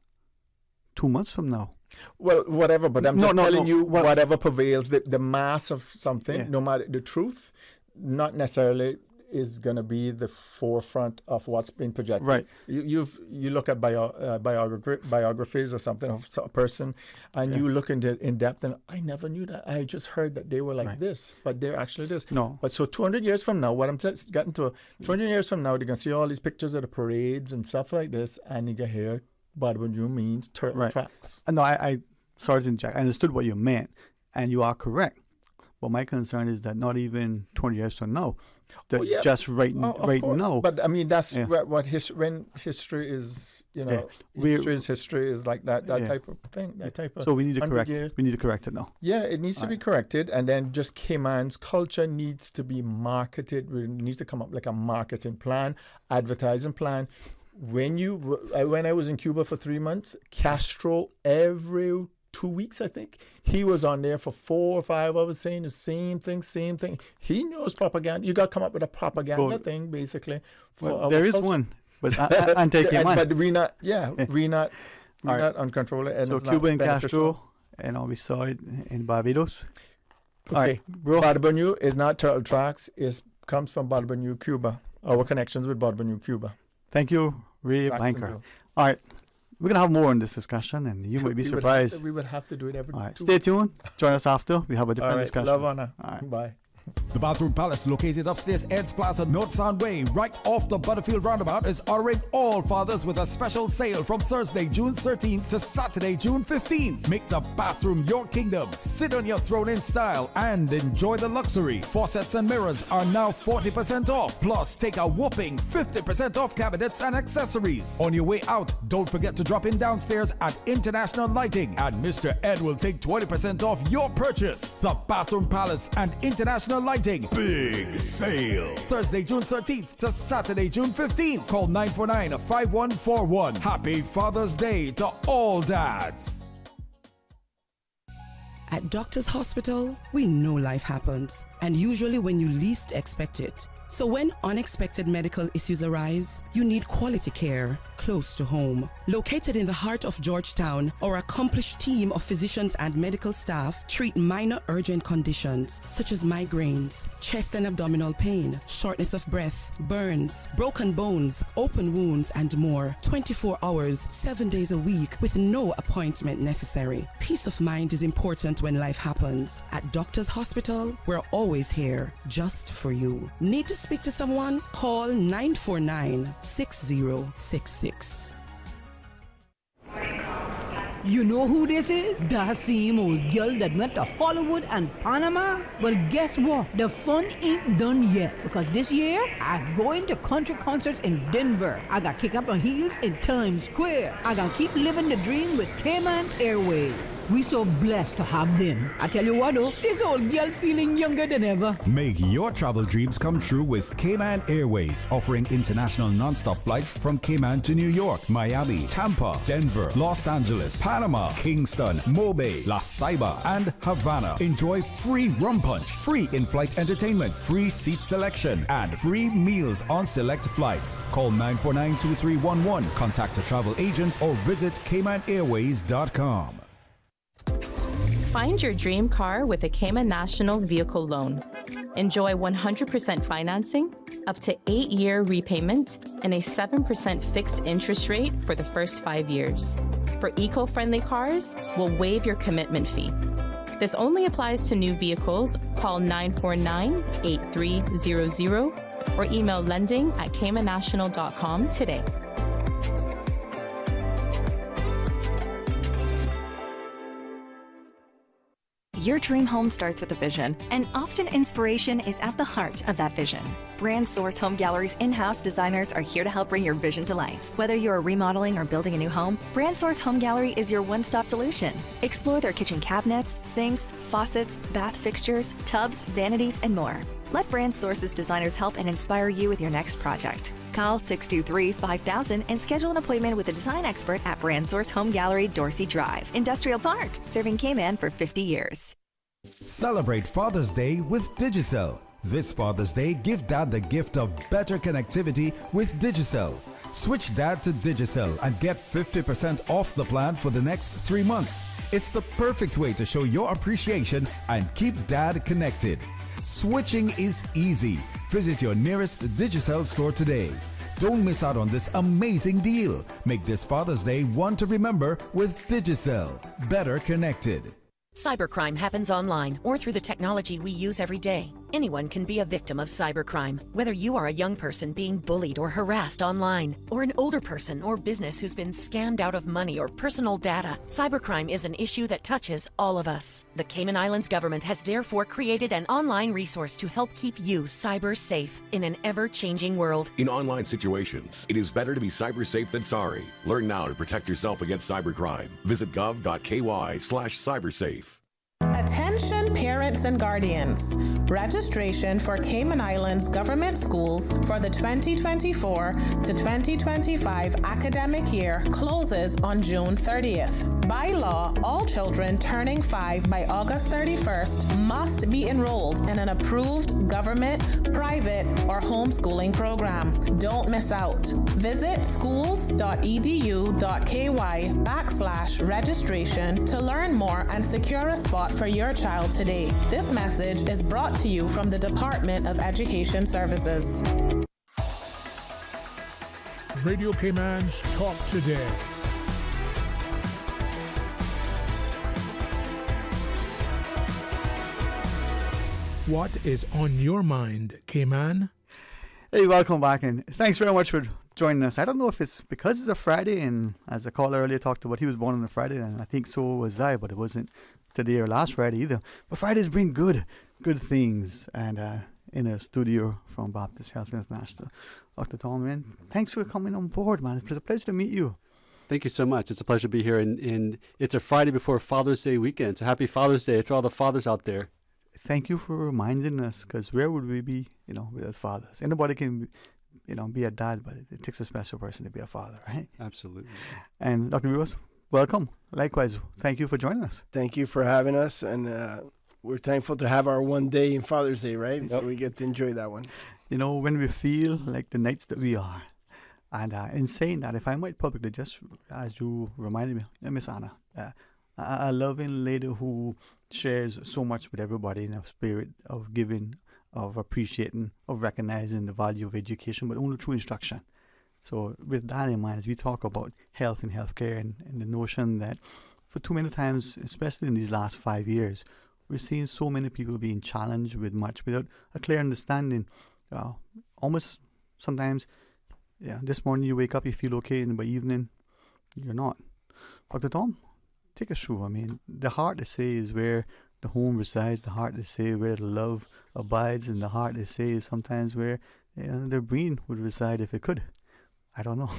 2 months from now. Well, whatever, but I'm just telling you, whatever prevails, the mass of something, no matter the truth, not necessarily is going to be the forefront of what's been projected. Right. You look at biographies or something of a person, and you look in depth, and I never knew that. I just heard that they were like this, but they're actually this. No. But so 200 years from now, what I'm getting to, 200 years from now, they're going to see all these pictures of the parades and stuff like this, and you can hear Barbanu means turtle tracks. No, I sorry to interject. I understood what you meant, and you are correct. But my concern is that not even 20 years from now, just right now. But I mean, that's when history is, history is like that type of thing. That type of. So we need to correct. Years. We need to correct it now. Yeah, it needs to be corrected, and then just Cayman's culture needs to be marketed. It needs to come up like a marketing plan, advertising plan. When I was in Cuba for 3 months, Castro every 2 weeks, I think, he was on there for 4 or 5 hours saying the same thing. He knows propaganda. You got to come up with a propaganda thing, basically. There is one, but anti-Cayman. But we not uncontrolled. So Cuba and Castro, and we saw it in Barbados. Okay, all right, bro. Barbanu is not Turtle Tracks. It comes from Barbanu, Cuba. Our connections with Barbanu, Cuba. Thank you, Ray Banker. All right. We're going to have more on this discussion, and you might be surprised. We would have to do it every 2 weeks. Stay tuned. Join us after. We have a different discussion. Love, honor. Bye. The Bathroom Palace, located upstairs Ed's Plaza, North Sound Way, right off the Butterfield Roundabout, is honoring all fathers with a special sale from Thursday, June 13th to Saturday, June 15th. Make the bathroom your kingdom. Sit on your throne in style and enjoy the luxury. Faucets and mirrors are now 40% off. Plus, take a whopping 50% off cabinets and accessories. On your way out, don't forget to drop in downstairs at International Lighting, and Mr. Ed will take 20% off your purchase. The Bathroom Palace and International Lighting. Big sale. Thursday, June 13th to Saturday, June 15th. Call 949-5141. Happy Father's Day to all dads. At Doctors Hospital, we know life happens, and usually when you least expect it. So when unexpected medical issues arise, you need quality care close to home. Located in the heart of Georgetown, our accomplished team of physicians and medical staff treat minor urgent conditions such as migraines, chest and abdominal pain, shortness of breath, burns, broken bones, open wounds, and more. 24 hours, 7 days a week with no appointment necessary. Peace of mind is important when life happens. At Doctors Hospital, we're always here just for you. Need to speak to someone? Call 949-6066. You know who this is? That same old girl that went to Hollywood and Panama? Well, guess what? The fun ain't done yet, because this year, I'm going to country concerts in Denver. I got kick up my heels in Times Square. I got keep living the dream with Cayman Airways. We so blessed to have them. I tell you what though, this old girl's feeling younger than ever. Make your travel dreams come true with Cayman Airways, offering international non-stop flights from Cayman to New York, Miami, Tampa, Denver, Los Angeles, Panama, Kingston, Mobay, La Ceiba, and Havana. Enjoy free rum punch, free in-flight entertainment, free seat selection, and free meals on select flights. Call 949-2311, contact a travel agent, or visit CaymanAirways.com. Find your dream car with a Cayman National Vehicle Loan. Enjoy 100% financing, up to 8-year repayment, and a 7% fixed interest rate for the first 5 years. For eco-friendly cars, we'll waive your commitment fee. This only applies to new vehicles. Call 949-8300 or email lending@caymannational.com today. Your dream home starts with a vision, and often inspiration is at the heart of that vision. Brand Source Home Gallery's in-house designers are here to help bring your vision to life. Whether you're remodeling or building a new home, Brand Source Home Gallery is your one-stop solution. Explore their kitchen cabinets, sinks, faucets, bath fixtures, tubs, vanities, and more. Let Brand Source's designers help and inspire you with your next project. Call 623-5000 and schedule an appointment with a design expert at Brand Source Home Gallery, Dorsey Drive, Industrial Park, serving Cayman for 50 years. Celebrate Father's Day with Digicel. This Father's Day, give Dad the gift of better connectivity with Digicel. Switch Dad to Digicel and get 50% off the plan for the next 3 months. It's the perfect way to show your appreciation and keep Dad connected. Switching is easy. Visit your nearest Digicel store today. Don't miss out on this amazing deal. Make this Father's Day one to remember with Digicel. Better connected. Cybercrime happens online or through the technology we use every day. Anyone can be a victim of cybercrime, whether you are a young person being bullied or harassed online, or an older person or business who's been scammed out of money or personal data. Cybercrime is an issue that touches all of us. The Cayman Islands government has therefore created an online resource to help keep you cyber safe in an ever-changing world. In online situations, it is better to be cyber safe than sorry. Learn now to protect yourself against cybercrime. Visit gov.ky/cybersafe. Attention parents and guardians. Registration for Cayman Islands government schools for the 2024 to 2025 academic year closes on June 30th. By law, all children turning 5 by August 31st must be enrolled in an approved government, private, or homeschooling program. Don't miss out. Visit schools.edu.ky/registration to learn more and secure a spot for your child today. This message is brought to you from the Department of Education Services. Radio Cayman's Talk Today. What is on your mind, Cayman? Hey, welcome back, and thanks very much for joining us. I don't know if it's because it's a Friday, and as the caller earlier talked about, he was born on a Friday, and I think so was I, but it wasn't today or last Friday either. But Fridays bring good things, and in a studio from Baptist Health International, Dr. Tom, man, thanks for coming on board, man. It's a pleasure to meet you. Thank you so much. It's a pleasure to be here, and it's a Friday before Father's Day weekend, so happy Father's Day to all the fathers out there. Thank you for reminding us, because where would we be, without fathers? Anybody can, be a dad, but it takes a special person to be a father, right? Absolutely. And Dr. Rivas, welcome. Likewise, thank you for joining us. Thank you for having us, and we're thankful to have our one day in Father's Day, right? Yep. So we get to enjoy that one. When we feel like the knights that we are, and in saying that, if I might publicly, just as you reminded me, Miss Anna, a loving lady who shares so much with everybody in a spirit of giving, of appreciating, of recognizing the value of education, but only through instruction. So with that in mind, as we talk about health and healthcare, and the notion that for too many times, especially in these last 5 years, we're seeing so many people being challenged with much without a clear understanding. Almost sometimes, this morning you wake up, you feel okay, and by evening, you're not. Dr. Tom, take us through. I mean, the heart, they say, is where the home resides. The heart, they say, where the love abides. And the heart, they say, is sometimes where the brain would reside if it could. I don't know.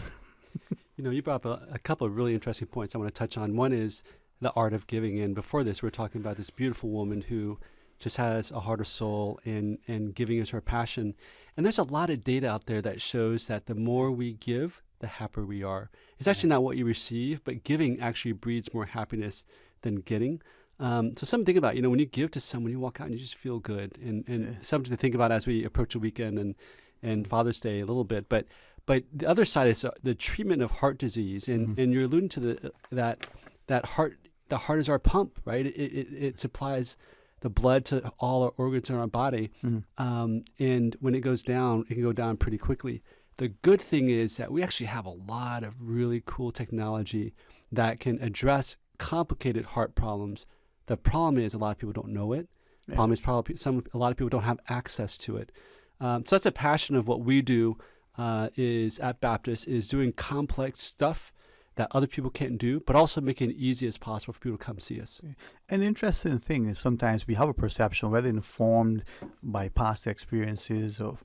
You brought up a couple of really interesting points I want to touch on. One is the art of giving. And before this, we were talking about this beautiful woman who just has a heart of soul, and giving is her passion. And there's a lot of data out there that shows that the more we give, the happier we are. It's actually not what you receive, but giving actually breeds more happiness than getting. So something to think about, when you give to someone, you walk out and you just feel good. And something to think about as we approach the weekend and Father's Day a little bit. But the other side is the treatment of heart disease. And you're alluding to that heart. The heart is our pump, right? It supplies the blood to all our organs in our body. And when it goes down, it can go down pretty quickly. The good thing is that we actually have a lot of really cool technology that can address complicated heart problems. The problem is a lot of people don't know it. The problem is probably a lot of people don't have access to it. So that's a passion of what we do is at Baptist, is doing complex stuff that other people can't do, but also making it easy as possible for people to come see us. An interesting thing is sometimes we have a perception, whether informed by past experiences of,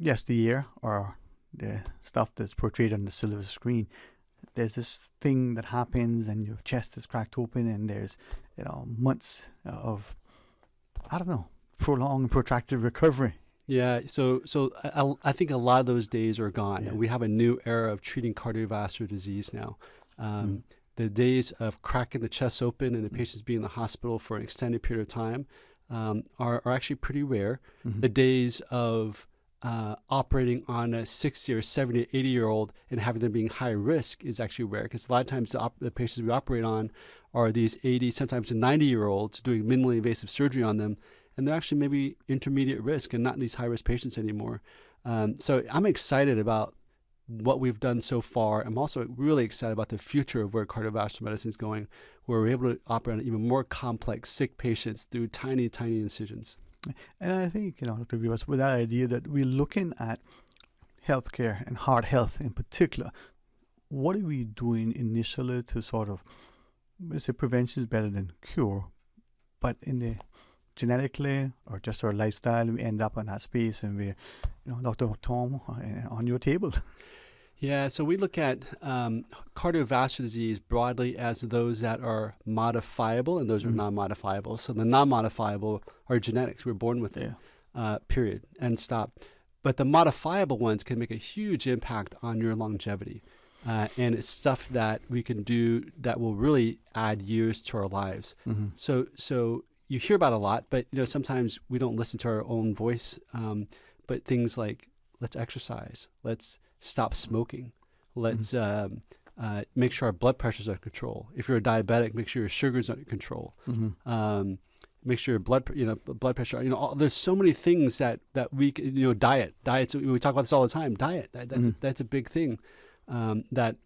yesteryear or the stuff that's portrayed on the silver screen. There's this thing that happens and your chest is cracked open and there's, months of, prolonged, protracted recovery. Yeah, so I think a lot of those days are gone. Yeah. We have a new era of treating cardiovascular disease now. The days of cracking the chest open and the patients being in the hospital for an extended period of time are actually pretty rare. The days of operating on a 60 or 70 or 80-year-old and having them being high risk is actually rare, because a lot of times the patients we operate on are these 80, sometimes 90-year-olds doing minimally invasive surgery on them, and they're actually maybe intermediate risk and not these high-risk patients anymore. So I'm excited about what we've done so far. I'm also really excited about the future of where cardiovascular medicine is going, where we're able to operate on even more complex, sick patients through tiny, tiny incisions. And I think, Dr. Vivas, with that idea that we're looking at healthcare and heart health in particular, what are we doing initially to sort of, let's say prevention is better than cure, but in the genetically or just our lifestyle, we end up in that space and we're, Dr. Tom, on your table. Yeah, so we look at cardiovascular disease broadly as those that are modifiable and those are non-modifiable. So the non-modifiable are genetics. We're born with it, period, and stop. But the modifiable ones can make a huge impact on your longevity. And it's stuff that we can do that will really add years to our lives. So you hear about a lot, but sometimes we don't listen to our own voice. But things like, let's exercise, let's stop smoking, let's make sure our blood pressure's under control. If you're a diabetic, make sure your sugar's under control. Make sure your blood pressure. There's so many things that we diets. We talk about this all the time. Diet. That's a big thing. That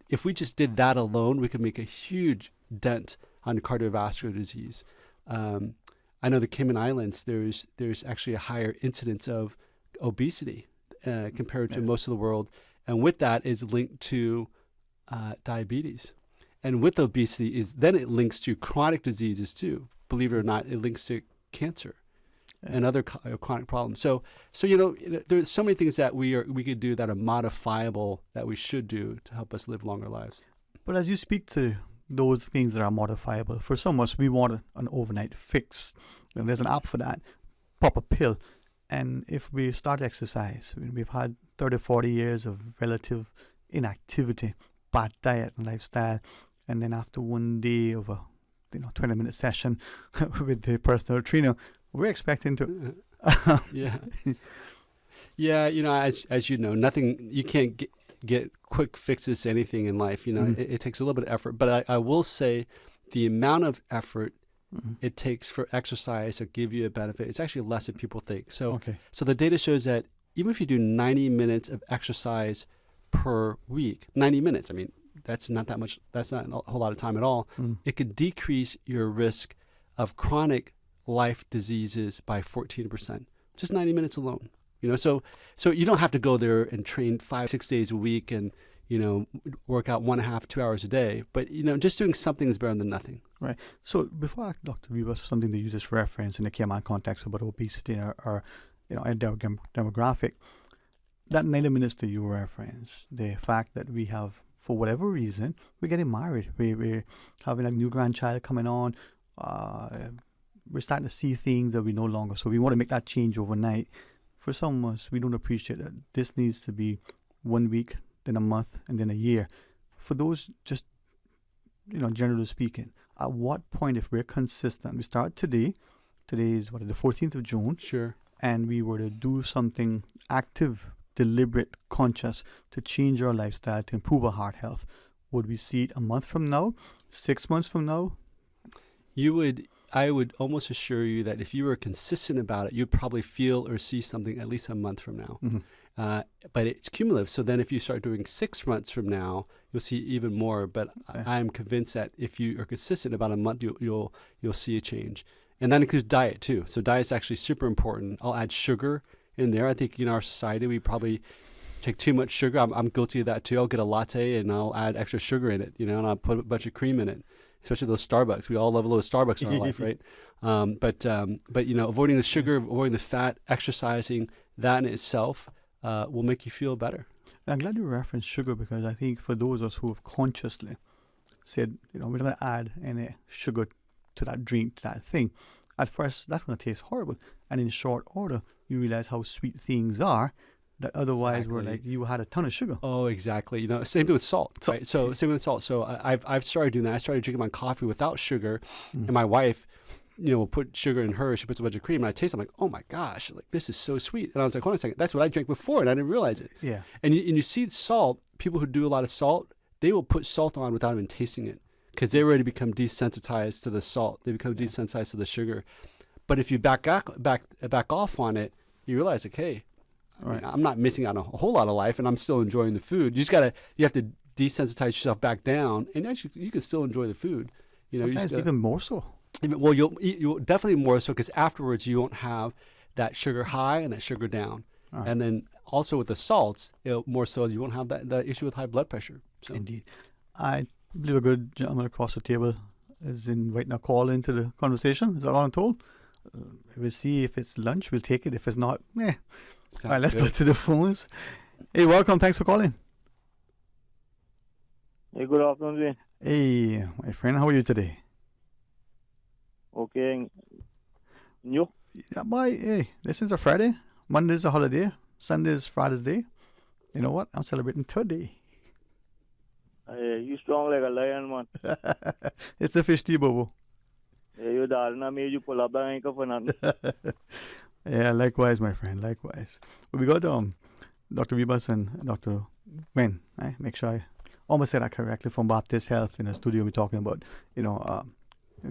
if we just did that alone, we could make a huge dent on cardiovascular disease. I know the Cayman Islands, there's actually a higher incidence of obesity compared to most of the world, and with that is linked to diabetes, and with obesity it links to chronic diseases too. Believe it or not, it links to cancer and other chronic problems. So there's so many things that we could do that are modifiable that we should do to help us live longer lives. But as you speak to those things that are modifiable, for some of us, we want an overnight fix. There's an app for that, pop a pill. And if we start exercise, we've had 30, 40 years of relative inactivity, bad diet and lifestyle, and then after one day of a 20-minute session with the personal trainer, we're expecting to... as you know, nothing, you can't get quick fixes to anything in life. It takes a little bit of effort. But I will say the amount of effort it takes for exercise to give you a benefit, it's actually less than people think. So the data shows that even if you do 90 minutes of exercise per week, 90 minutes, I mean, that's not that much, that's not a whole lot of time at all. It could decrease your risk of chronic life diseases by 14%, just 90 minutes alone. So you don't have to go there and train 5-6 days a week and work out 1.5, 2 hours a day. But, just doing something is better than nothing. Right. So before I ask Dr. Rivas, something that you just referenced in the Cayman context about obesity or a demographic, that 90 minutes that you referenced, the fact that we have, for whatever reason, we're getting married, we're having a new grandchild coming on, we're starting to see things that we no longer, so we want to make that change overnight. For some of us, we don't appreciate that this needs to be 1 week, then a month, and then a year. For those, just, generally speaking, at what point, if we're consistent, we start today is the 14th of June. Sure. And we were to do something active, deliberate, conscious to change our lifestyle, to improve our heart health, would we see it a month from now, 6 months from now? I would almost assure you that if you were consistent about it, you'd probably feel or see something at least a month from now. Mm-hmm. But it's cumulative. So then if you start doing 6 months from now, you'll see even more. But I'm convinced that if you are consistent about a month, you'll see a change. And that includes diet too. So diet's actually super important. I'll add sugar in there. I think in our society, we probably take too much sugar. I'm guilty of that too. I'll get a latte and I'll add extra sugar in it, and I'll put a bunch of cream in it. Especially those Starbucks. We all love a little Starbucks in our life, right? But avoiding the sugar, avoiding the fat, exercising, that in itself will make you feel better. I'm glad you referenced sugar, because I think for those of us who have consciously said, we're not going to add any sugar to that drink, to that thing, at first that's going to taste horrible. And in short order, you realize how sweet things are that otherwise were like you had a ton of sugar. Oh, exactly. Same thing with salt, right? So same with salt. So I've started doing that. I started drinking my coffee without sugar, and my wife, will put sugar in hers. She puts a bunch of cream, and I taste it. I'm like, oh my gosh, like this is so sweet. And I was like, hold on a second, that's what I drank before, and I didn't realize it. Yeah. And you see salt. People who do a lot of salt, they will put salt on without even tasting it, because they already become desensitized to the salt. They become desensitized to the sugar. But if you back off on it, you realize, like, hey, right, I'm not missing out on a whole lot of life, and I'm still enjoying the food. You have to desensitize yourself back down, and actually you can still enjoy the food. Sometimes even more so. Well, you'll definitely more so, because afterwards you won't have that sugar high and that sugar down, right. And then also with the salts, more so you won't have that issue with high blood pressure. So. Indeed, I believe a good gentleman across the table is inviting a call into the conversation. Is that all I'm told? We'll see if it's lunch. We'll take it. If it's not, All right, let's go to the phones. Hey, welcome. Thanks for calling. Hey, good afternoon. Hey, my friend. How are you today? Okay. You? Yeah, hey, this is a Friday. Monday is a holiday. Sunday is Father's Day. You know what? I'm celebrating today. You strong like a lion, man. It's the fish tea, Bobo. You darling, I made you pull up that ankle for nothing. Yeah, likewise, my friend, likewise. But we got Dr. Rivas and Dr. Dwayne. Make sure I almost said that correctly, from Baptist Health in the studio. We're talking about,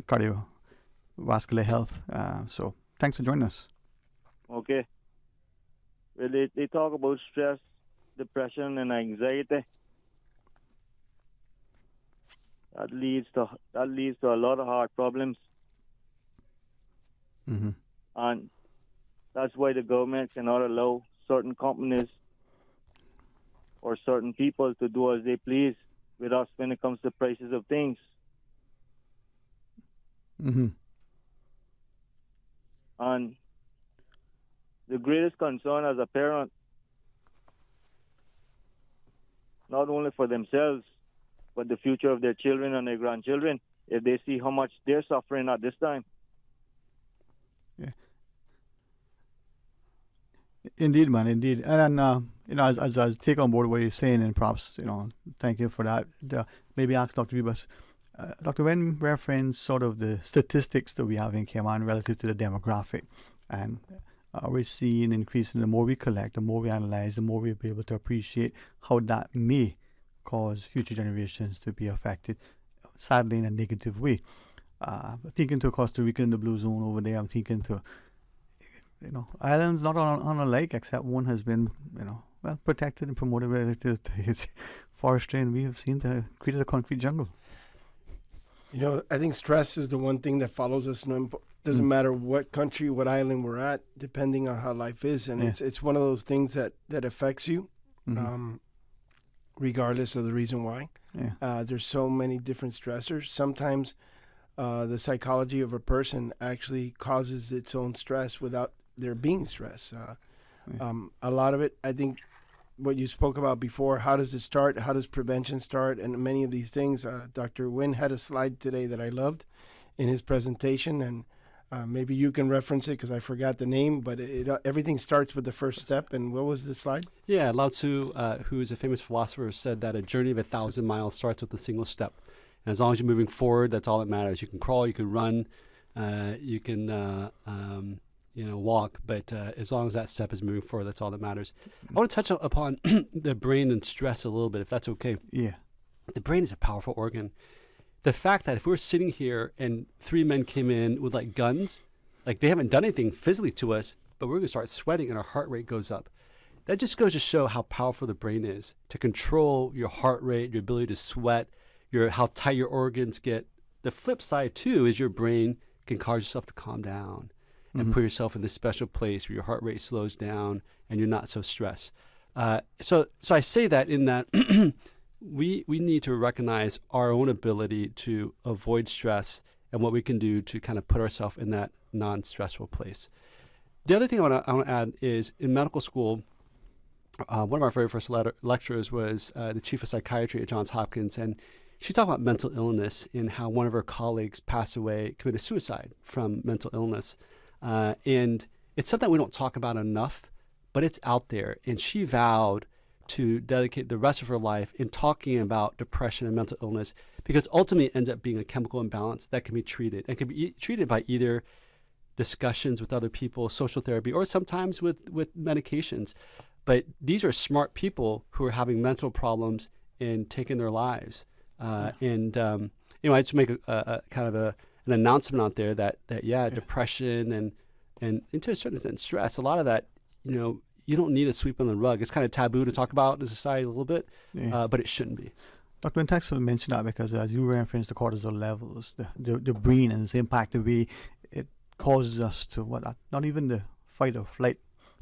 cardiovascular health. So thanks for joining us. Okay. Well, they talk about stress, depression, and anxiety. That leads to a lot of heart problems. Mm-hmm. And that's why the government cannot allow certain companies or certain people to do as they please with us when it comes to prices of things. Mm-hmm. And the greatest concern as a parent, not only for themselves, but the future of their children and their grandchildren, if they see how much they're suffering at this time. Yeah. Indeed, man, indeed. And as I take on board what you're saying, and perhaps, thank you for that. Maybe ask Dr. Rivas. Dr. Wen referenced sort of the statistics that we have in Cayman relative to the demographic. And we're seeing an increase in the more we collect, the more we analyze, the more we'll be able to appreciate how that may cause future generations to be affected, sadly in a negative way. Thinking to Costa Rica in the blue zone over there, I'm thinking to, islands not on a lake, except one has been, protected and promoted relative to its forestry, and we have seen created a concrete jungle. I think stress is the one thing that follows us. Doesn't matter what country, what island we're at, depending on how life is, and it's one of those things that affects you. Mm-hmm. regardless of the reason why. Yeah. There's so many different stressors. Sometimes the psychology of a person actually causes its own stress without there being stress. A lot of it, I think, what you spoke about before, how does it start? How does prevention start? And many of these things, Dr. Nguyen had a slide today that I loved in his presentation, and maybe you can reference it because I forgot the name, but everything starts with the first step. And what was the slide? Yeah, Lao Tzu, who is a famous philosopher, said that a journey of 1,000 miles starts with a single step. And as long as you're moving forward, that's all that matters. You can crawl, you can run, you can walk, but as long as that step is moving forward, that's all that matters. I want to touch upon the brain and stress a little bit, if that's okay. Yeah. The brain is a powerful organ. The fact that if we were sitting here and 3 men came in with like guns, like they haven't done anything physically to us, but we're going to start sweating and our heart rate goes up. That just goes to show how powerful the brain is to control your heart rate, your ability to sweat, how tight your organs get. The flip side too is your brain can cause yourself to calm down and put yourself in this special place where your heart rate slows down and you're not so stressed. So I say that in that we need to recognize our own ability to avoid stress and what we can do to kind of put ourselves in that non-stressful place. The other thing I want to add is in medical school, one of our very first lecturers was the chief of psychiatry at Johns Hopkins, and she talked about mental illness and how one of her colleagues passed away, committed suicide from mental illness. And it's something we don't talk about enough, but it's out there. And she vowed to dedicate the rest of her life in talking about depression and mental illness, because ultimately it ends up being a chemical imbalance that can be treated. And can be treated by either discussions with other people, social therapy, or sometimes with medications. But these are smart people who are having mental problems and taking their lives. I just make a kind of an announcement out there that depression and to a certain extent stress, a lot of that, you don't need a sweep on the rug. It's kind of taboo to talk about in society a little bit, but it shouldn't be. Dr. Ebanks mentioned that because as you referenced the cortisol levels, the brain and its impact, the way it causes us to not even the fight or flight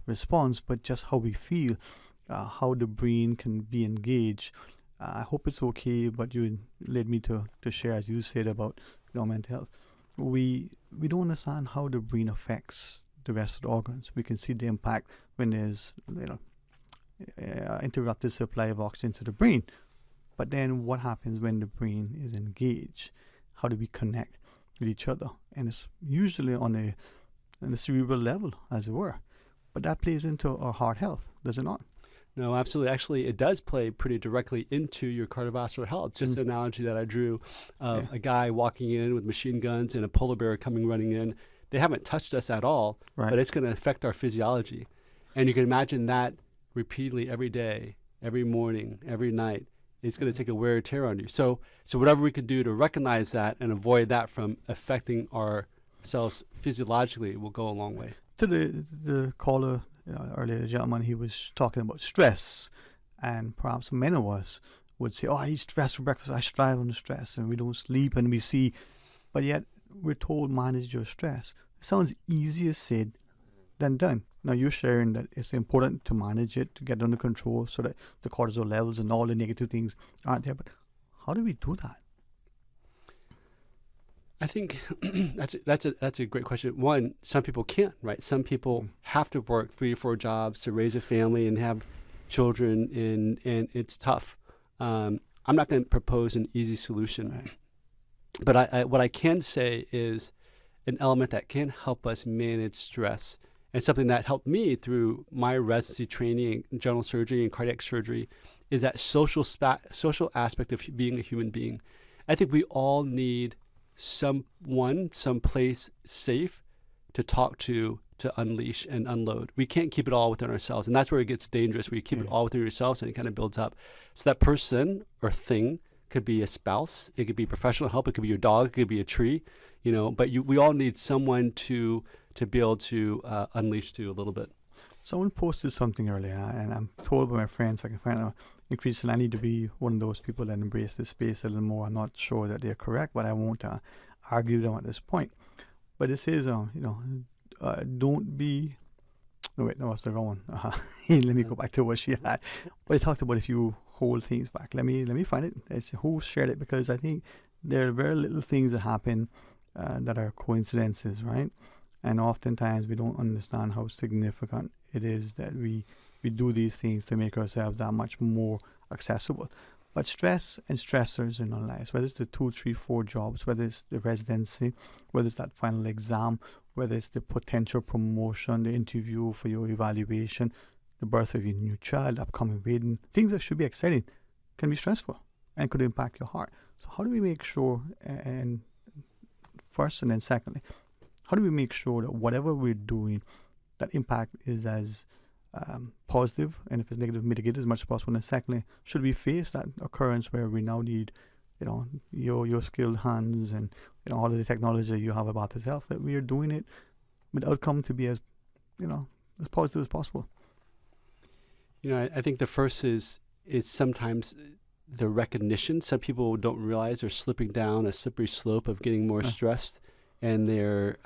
response, but just how we feel, how the brain can be engaged. I hope it's okay, but you led me to share, as you said, about mental health. We don't understand how the brain affects the rest of the organs. We can see the impact when there's interrupted supply of oxygen to the brain. But then what happens when the brain is engaged? How do we connect with each other? And it's usually on a cerebral level, as it were. But that plays into our heart health, does it not? No, absolutely. Actually, it does play pretty directly into your cardiovascular health. Just an analogy that I drew of a guy walking in with machine guns and a polar bear coming running in. They haven't touched us at all, but it's going to affect our physiology. And you can imagine that repeatedly every day, every morning, every night. It's going to take a wear and tear on you. So whatever we could do to recognize that and avoid that from affecting ourselves physiologically will go a long way. To the caller earlier, gentleman, he was talking about stress, and perhaps many of us would say, I eat stress for breakfast, I strive under stress, and we don't sleep, and we see, but yet we're told manage your stress. It sounds easier said than done. Now you're sharing that it's important to manage it, to get under control so that the cortisol levels and all the negative things aren't there, but how do we do that? I think that's a great question. One, some people can't, right? Some people have to work 3 or 4 jobs to raise a family and have children, and it's tough. I'm not going to propose an easy solution, but what I can say is an element that can help us manage stress, and something that helped me through my residency training in general surgery and cardiac surgery is that social aspect of being a human being. I think we all need someone, someplace safe to talk to unleash and unload. We can't keep it all within ourselves, and that's where it gets dangerous, where you keep it all within yourselves and it kind of builds up. So that person or thing could be a spouse, it could be professional help, it could be your dog, it could be a tree, but we all need someone to be able to unleash to a little bit. Someone posted something earlier, and I'm told by my friends, if I can find out, increasingly I need to be one of those people that embrace this space a little more. I'm not sure that they're correct, but I won't argue them at this point. But it says, don't be... No, wait, no, that's the wrong one. Let me go back to what she had. But it talked about if you hold things back. Let me find it. It's who shared it, because I think there are very little things that happen that are coincidences, right? And oftentimes we don't understand how significant it is that we do these things to make ourselves that much more accessible. But stress and stressors in our lives, whether it's the 2, 3, 4 jobs, whether it's the residency, whether it's that final exam, whether it's the potential promotion, the interview for your evaluation, the birth of your new child, upcoming wedding, things that should be exciting can be stressful and could impact your heart. So how do we make sure, and first and then secondly, how do we make sure that whatever we're doing, that impact is as positive, and if it's negative, mitigate as much as possible? And secondly, should we face that occurrence where we now need, your skilled hands and all of the technology you have about this health, that we are doing it with outcome to be as as positive as possible? I think the first is sometimes the recognition. Some people don't realize they're slipping down a slippery slope of getting more stressed, and they're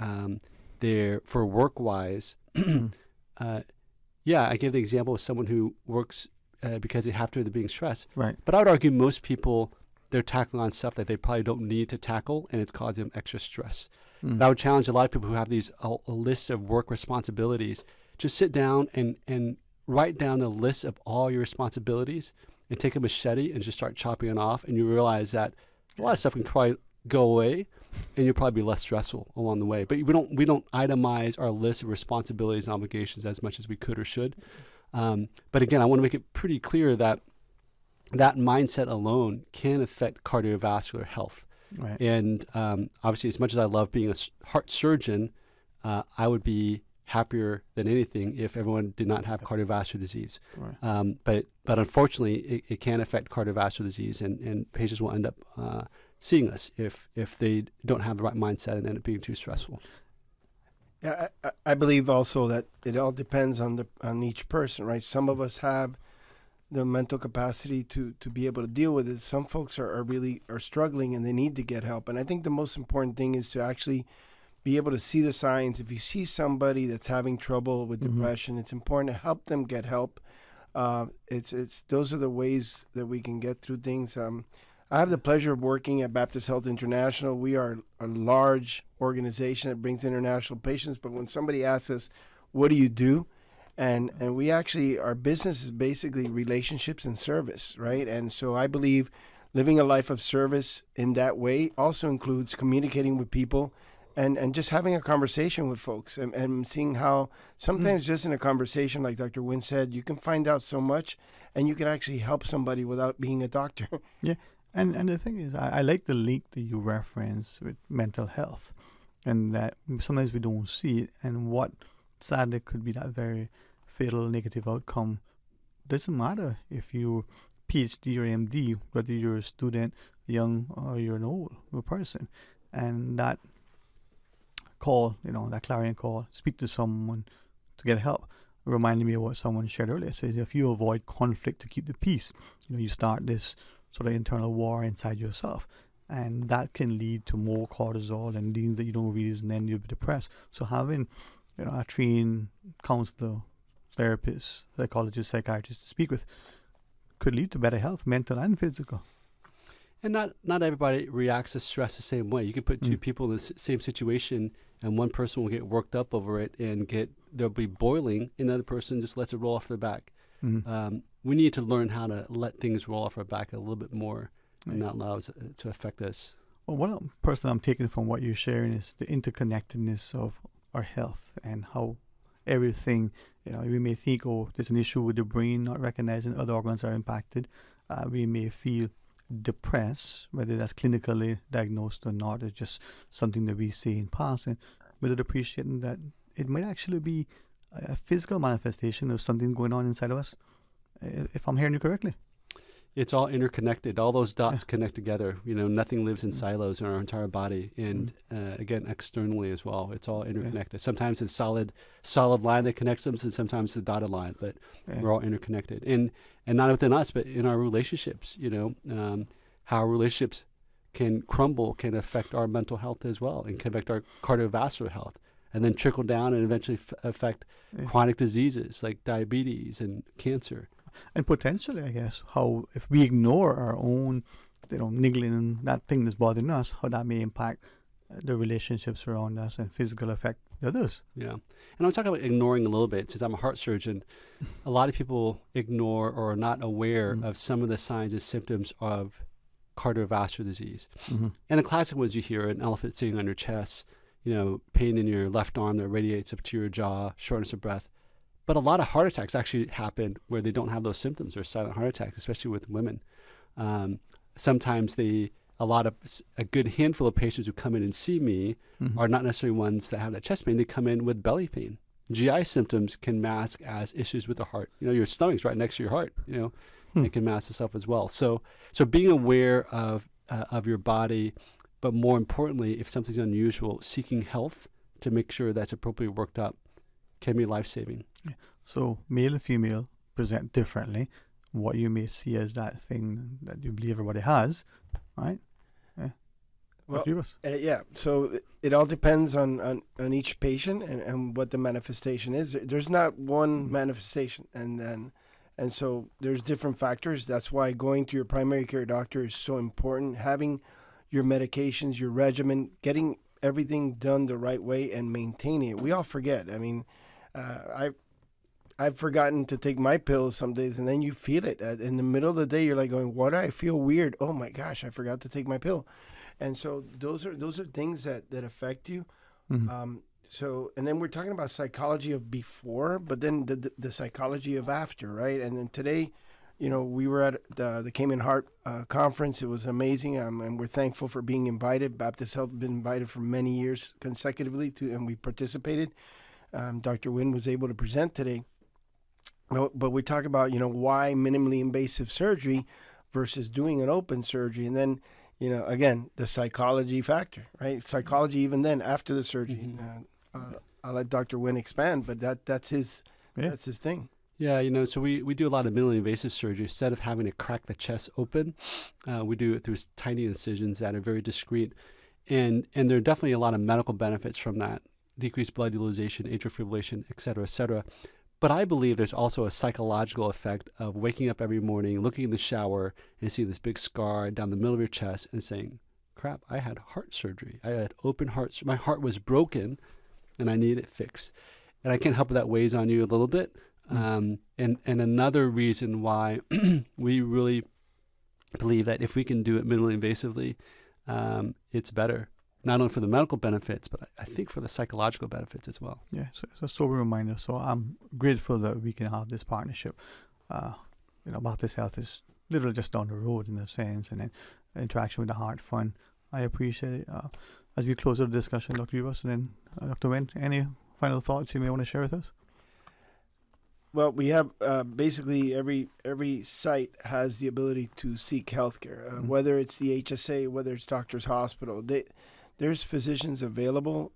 for work wise. I give the example of someone who works because they have to, they're being stressed. Right. But I would argue most people, they're tackling on stuff that they probably don't need to tackle, and it's causing them extra stress. And I would challenge a lot of people who have these a list of work responsibilities. Just sit down and write down the list of all your responsibilities and take a machete and just start chopping it off, and you realize that a lot of stuff can probably go away, and you'll probably be less stressful along the way. But we don't itemize our list of responsibilities and obligations as much as we could or should. But again, I want to make it pretty clear that mindset alone can affect cardiovascular health. Right. And obviously, as much as I love being a heart surgeon, I would be happier than anything if everyone did not have cardiovascular disease. Right. But unfortunately, it can affect cardiovascular disease, and patients will end up seeing us if they don't have the right mindset and end up being too stressful. Yeah, I believe also that it all depends on each person, right? Some of us have the mental capacity to be able to deal with it. Some folks are struggling and they need to get help. And I think the most important thing is to actually be able to see the signs. If you see somebody that's having trouble with depression, it's important to help them get help. Those are the ways that we can get through things. I have the pleasure of working at Baptist Health International. We are a large organization that brings international patients. But when somebody asks us, what do you do? And we actually, our business is basically relationships and service, right? And so I believe living a life of service in that way also includes communicating with people and just having a conversation with folks and seeing how sometimes just in a conversation, like Dr. Wynn said, you can find out so much and you can actually help somebody without being a doctor. Yeah. And the thing is, I like the link that you reference with mental health, and that sometimes we don't see it, and what sadly could be that very fatal negative outcome. Doesn't matter if you're PhD or MD, whether you're a student, young, or you're an old person. And that call, that clarion call, speak to someone to get help, reminded me of what someone shared earlier. It says if you avoid conflict to keep the peace, you start this sort of internal war inside yourself, and that can lead to more cortisol and things that you don't realize, and then you'll be depressed. So having a trained counselor, therapist, psychologist, psychiatrist to speak with could lead to better health, mental and physical. And not everybody reacts to stress the same way. You can put two people in the same situation, and one person will get worked up over it and they'll be boiling, and the other person just lets it roll off their back. We need to learn how to let things roll off our back a little bit more and not allow it to affect us. Well, one person I'm taking from what you're sharing is the interconnectedness of our health and how everything, we may think, there's an issue with the brain, not recognizing other organs are impacted. We may feel depressed, whether that's clinically diagnosed or not, it's just something that we say in passing, without appreciating that it might actually be a physical manifestation of something going on inside of us, if I'm hearing you correctly. It's all interconnected. All those dots connect together. Nothing lives in silos in our entire body, and again, externally as well. It's all interconnected. Sometimes it's solid line that connects them, and sometimes the dotted line. But we're all interconnected, and not within us, but in our relationships. How our relationships can crumble can affect our mental health as well, and can affect our cardiovascular health, and then trickle down and eventually affect chronic diseases like diabetes and cancer. And potentially, I guess, how if we ignore our own, niggling and that thing that's bothering us, how that may impact the relationships around us and physical effect the others. Yeah. And I'll talk about ignoring a little bit. Since I'm a heart surgeon, a lot of people ignore or are not aware of some of the signs and symptoms of cardiovascular disease. And the classic ones you hear, an elephant sitting on your chest, pain in your left arm that radiates up to your jaw, shortness of breath. But a lot of heart attacks actually happen where they don't have those symptoms. They're silent heart attacks, especially with women. Sometimes a good handful of patients who come in and see me are not necessarily ones that have that chest pain. They come in with belly pain. GI symptoms can mask as issues with the heart. Your stomach's right next to your heart. It can mask itself as well. So being aware of your body, but more importantly, if something's unusual, seeking health to make sure that's appropriately worked up can be life-saving. So male and female present differently. What you may see as that thing that you believe everybody has, right? Yeah. Well, so it all depends on each patient and what the manifestation is. There's not one manifestation, and so there's different factors. That's why going to your primary care doctor is so important. Having your medications, your regimen, getting everything done the right way and maintaining it. We all forget. I mean, I've forgotten to take my pills some days, and then you feel it. In the middle of the day, you're like going, "What? I feel weird. Oh my gosh, I forgot to take my pill." And so those are things that affect you. So, and then we're talking about psychology of before, but then the psychology of after, right? And then today, we were at the Cayman Heart conference. It was amazing, and we're thankful for being invited. Baptist Health has been invited for many years consecutively, and we participated. Dr. Wynn was able to present today. But we talk about, why minimally invasive surgery versus doing an open surgery. And then, again, the psychology factor, right? Psychology even then after the surgery. I'll let Dr. Wynn expand, but that's his thing. Yeah, so we do a lot of minimally invasive surgery. Instead of having to crack the chest open, we do it through tiny incisions that are very discreet. And there are definitely a lot of medical benefits from that. Decreased blood utilization, atrial fibrillation, et cetera, et cetera. But I believe there's also a psychological effect of waking up every morning, looking in the shower, and seeing this big scar down the middle of your chest and saying, crap, I had heart surgery. I had open heart surgery. My heart was broken, and I need it fixed. And I can't help but that weighs on you a little bit. And another reason why we really believe that if we can do it minimally invasively, it's better. Not only for the medical benefits, but I think for the psychological benefits as well. Yeah, so it's a sober reminder. So I'm grateful that we can have this partnership. Baptist Health is literally just down the road in a sense, and then interaction with the Heart Fund. I appreciate it. As we close out the discussion, Dr. Rivas, and then Dr. Wynn, any final thoughts you may want to share with us? Well, we have basically every site has the ability to seek healthcare, whether it's the HSA, whether it's Doctors Hospital. There's physicians available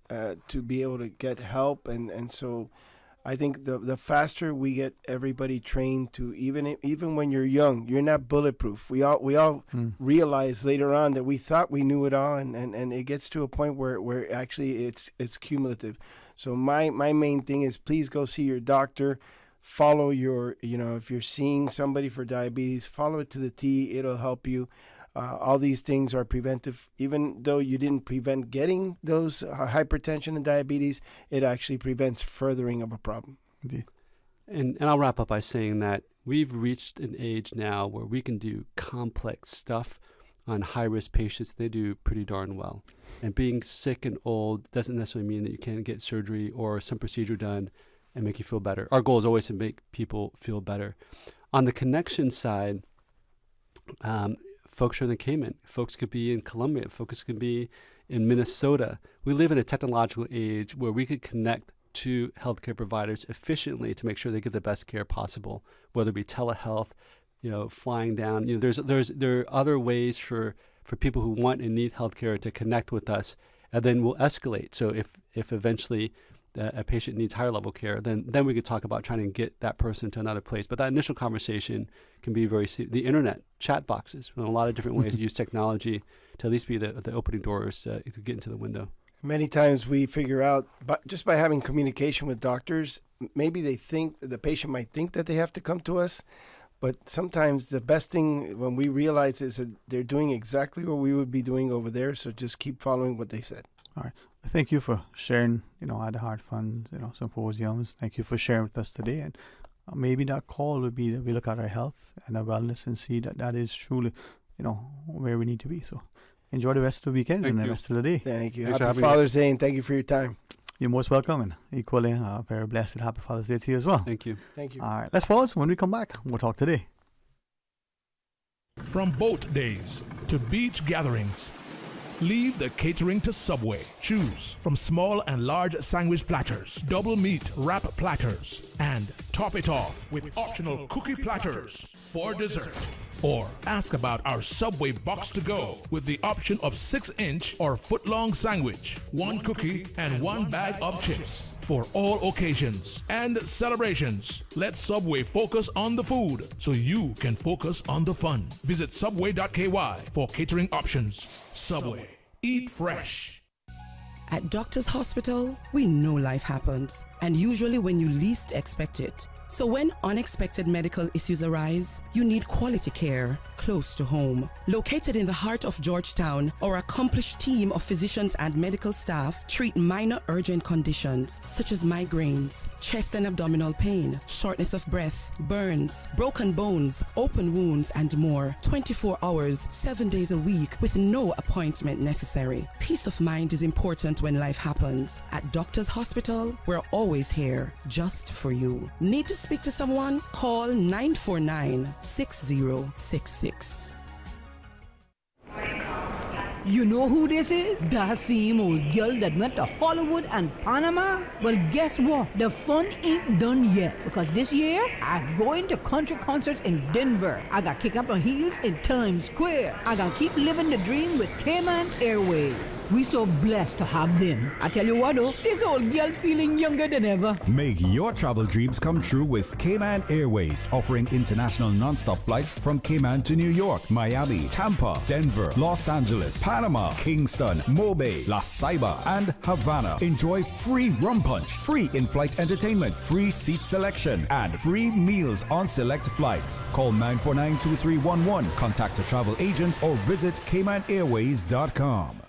to be able to get help, and so I think the faster we get everybody trained to, even when you're young, you're not bulletproof. We all realize later on that we thought we knew it all, and it gets to a point where actually it's cumulative. So my main thing is, please go see your doctor. Follow if you're seeing somebody for diabetes, follow it to the T. It'll help you. All these things are preventive. Even though you didn't prevent getting those hypertension and diabetes, it actually prevents furthering of a problem. Indeed. And I'll wrap up by saying that we've reached an age now where we can do complex stuff on high-risk patients. They do pretty darn well. And being sick and old doesn't necessarily mean that you can't get surgery or some procedure done and make you feel better. Our goal is always to make people feel better. On the connection side, folks are in the Cayman. Folks could be in Colombia. Folks could be in Minnesota. We live in a technological age where we could connect to healthcare providers efficiently to make sure they get the best care possible, whether it be telehealth, flying down. There are other ways for people who want and need healthcare to connect with us, and then we'll escalate. So if eventually a patient needs higher level care, then we could talk about trying to get that person to another place. But that initial conversation can be the internet, chat boxes, a lot of different ways to use technology to at least be the opening doors to get into the window. Many times we figure out, just by having communication with doctors, maybe the patient might think that they have to come to us, But sometimes the best thing when we realize is that they're doing exactly what we would be doing over there. So just keep following what they said. All right. Thank you for sharing, at the Heart Fund, symposiums. Thank you for sharing with us today. And maybe that call would be that we look at our health and our wellness and see that that is truly, where we need to be. So enjoy the rest of the weekend and the rest of the day. Thank you. Happy Father's Day, and thank you for your time. You're most welcome, and equally very blessed. Happy Father's Day to you as well. Thank you. Thank you. All right, let's pause. When we come back, we'll talk today. From boat days to beach gatherings, leave the catering to Subway. Choose from small and large sandwich platters, double meat wrap platters, and top it off with optional cookie platters for dessert. Or ask about our Subway box to go with the option of 6-inch or foot-long sandwich, 1 cookie, and 1 bag of chips. For all occasions and celebrations, let Subway focus on the food so you can focus on the fun. Visit subway.ky for catering options. Subway. Eat fresh. At Doctors Hospital, we know life happens, and usually when you least expect it. So when unexpected medical issues arise, you need quality care close to home. Located in the heart of Georgetown, our accomplished team of physicians and medical staff treat minor urgent conditions such as migraines, chest and abdominal pain, shortness of breath, burns, broken bones, open wounds, and more. 24 hours, 7 days a week with no appointment necessary. Peace of mind is important when life happens. At Doctors Hospital, we're always here just for you. Need to speak to someone? Call 949-6066. You know who this is? That same old girl that went to Hollywood and Panama? Well, guess what? The fun ain't done yet, because this year, I'm going to country concerts in Denver. I got kick up my heels in Times Square. I got keep living the dream with Cayman Airways. We so blessed to have them. I tell you what though, this old girl's feeling younger than ever. Make your travel dreams come true with Cayman Airways, offering international non-stop flights from Cayman to New York, Miami, Tampa, Denver, Los Angeles, Panama, Kingston, Mobay, La Ceiba, and Havana. Enjoy free rum punch, free in-flight entertainment, free seat selection, and free meals on select flights. Call 949-2311, contact a travel agent, or visit CaymanAirways.com.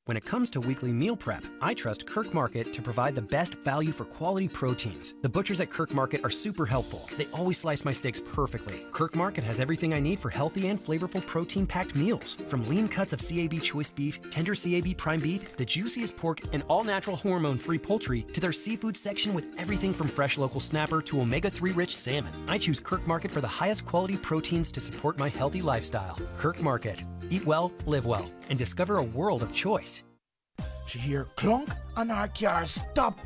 When it comes to weekly meal prep, I trust Kirk Market to provide the best value for quality proteins. The butchers at Kirk Market are super helpful. They always slice my steaks perfectly. Kirk Market has everything I need for healthy and flavorful protein-packed meals. From lean cuts of CAB choice beef, tender CAB prime beef, the juiciest pork, and all-natural hormone-free poultry, to their seafood section with everything from fresh local snapper to omega-3 rich salmon. I choose Kirk Market for the highest quality proteins to support my healthy lifestyle. Kirk Market. Eat well, live well, and discover a world of choice. She hear clunk and her car stop.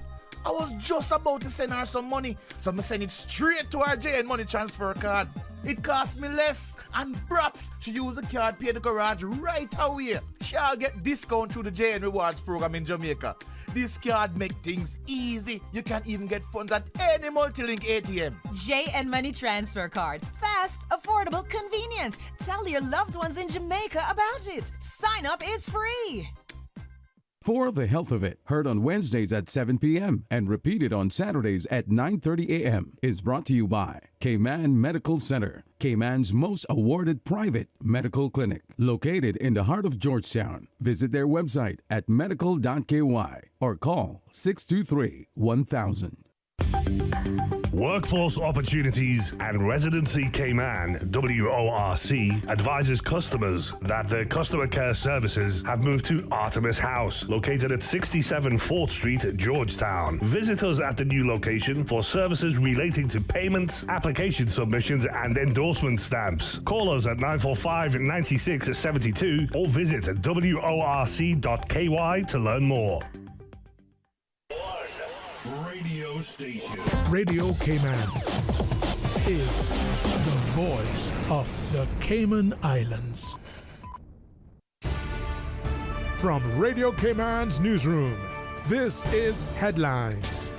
I was just about to send her some money, so I send it straight to her JN Money Transfer card. It cost me less, and perhaps she use the card, pay the garage right away. She'll get discount through the JN Rewards program in Jamaica. This card make things easy. You can even get funds at any multi-link ATM. JN Money Transfer Card. Fast, affordable, convenient. Tell your loved ones in Jamaica about it. Sign up is free. For the Health of It, heard on Wednesdays at 7 p.m. and repeated on Saturdays at 9:30 a.m. is brought to you by Cayman Medical Center, Cayman's most awarded private medical clinic, located in the heart of Georgetown. Visit their website at medical.ky or call 623-1000. Workforce Opportunities and Residency Cayman, WORC, advises customers that their customer care services have moved to Artemis House, located at 67 4th Street, Georgetown. Visit us at the new location for services relating to payments, application submissions, and endorsement stamps. Call us at 945-9672 or visit WORC.ky to learn more. Radio station. Radio Cayman is the voice of the Cayman Islands. From Radio Cayman's newsroom, this is Headlines.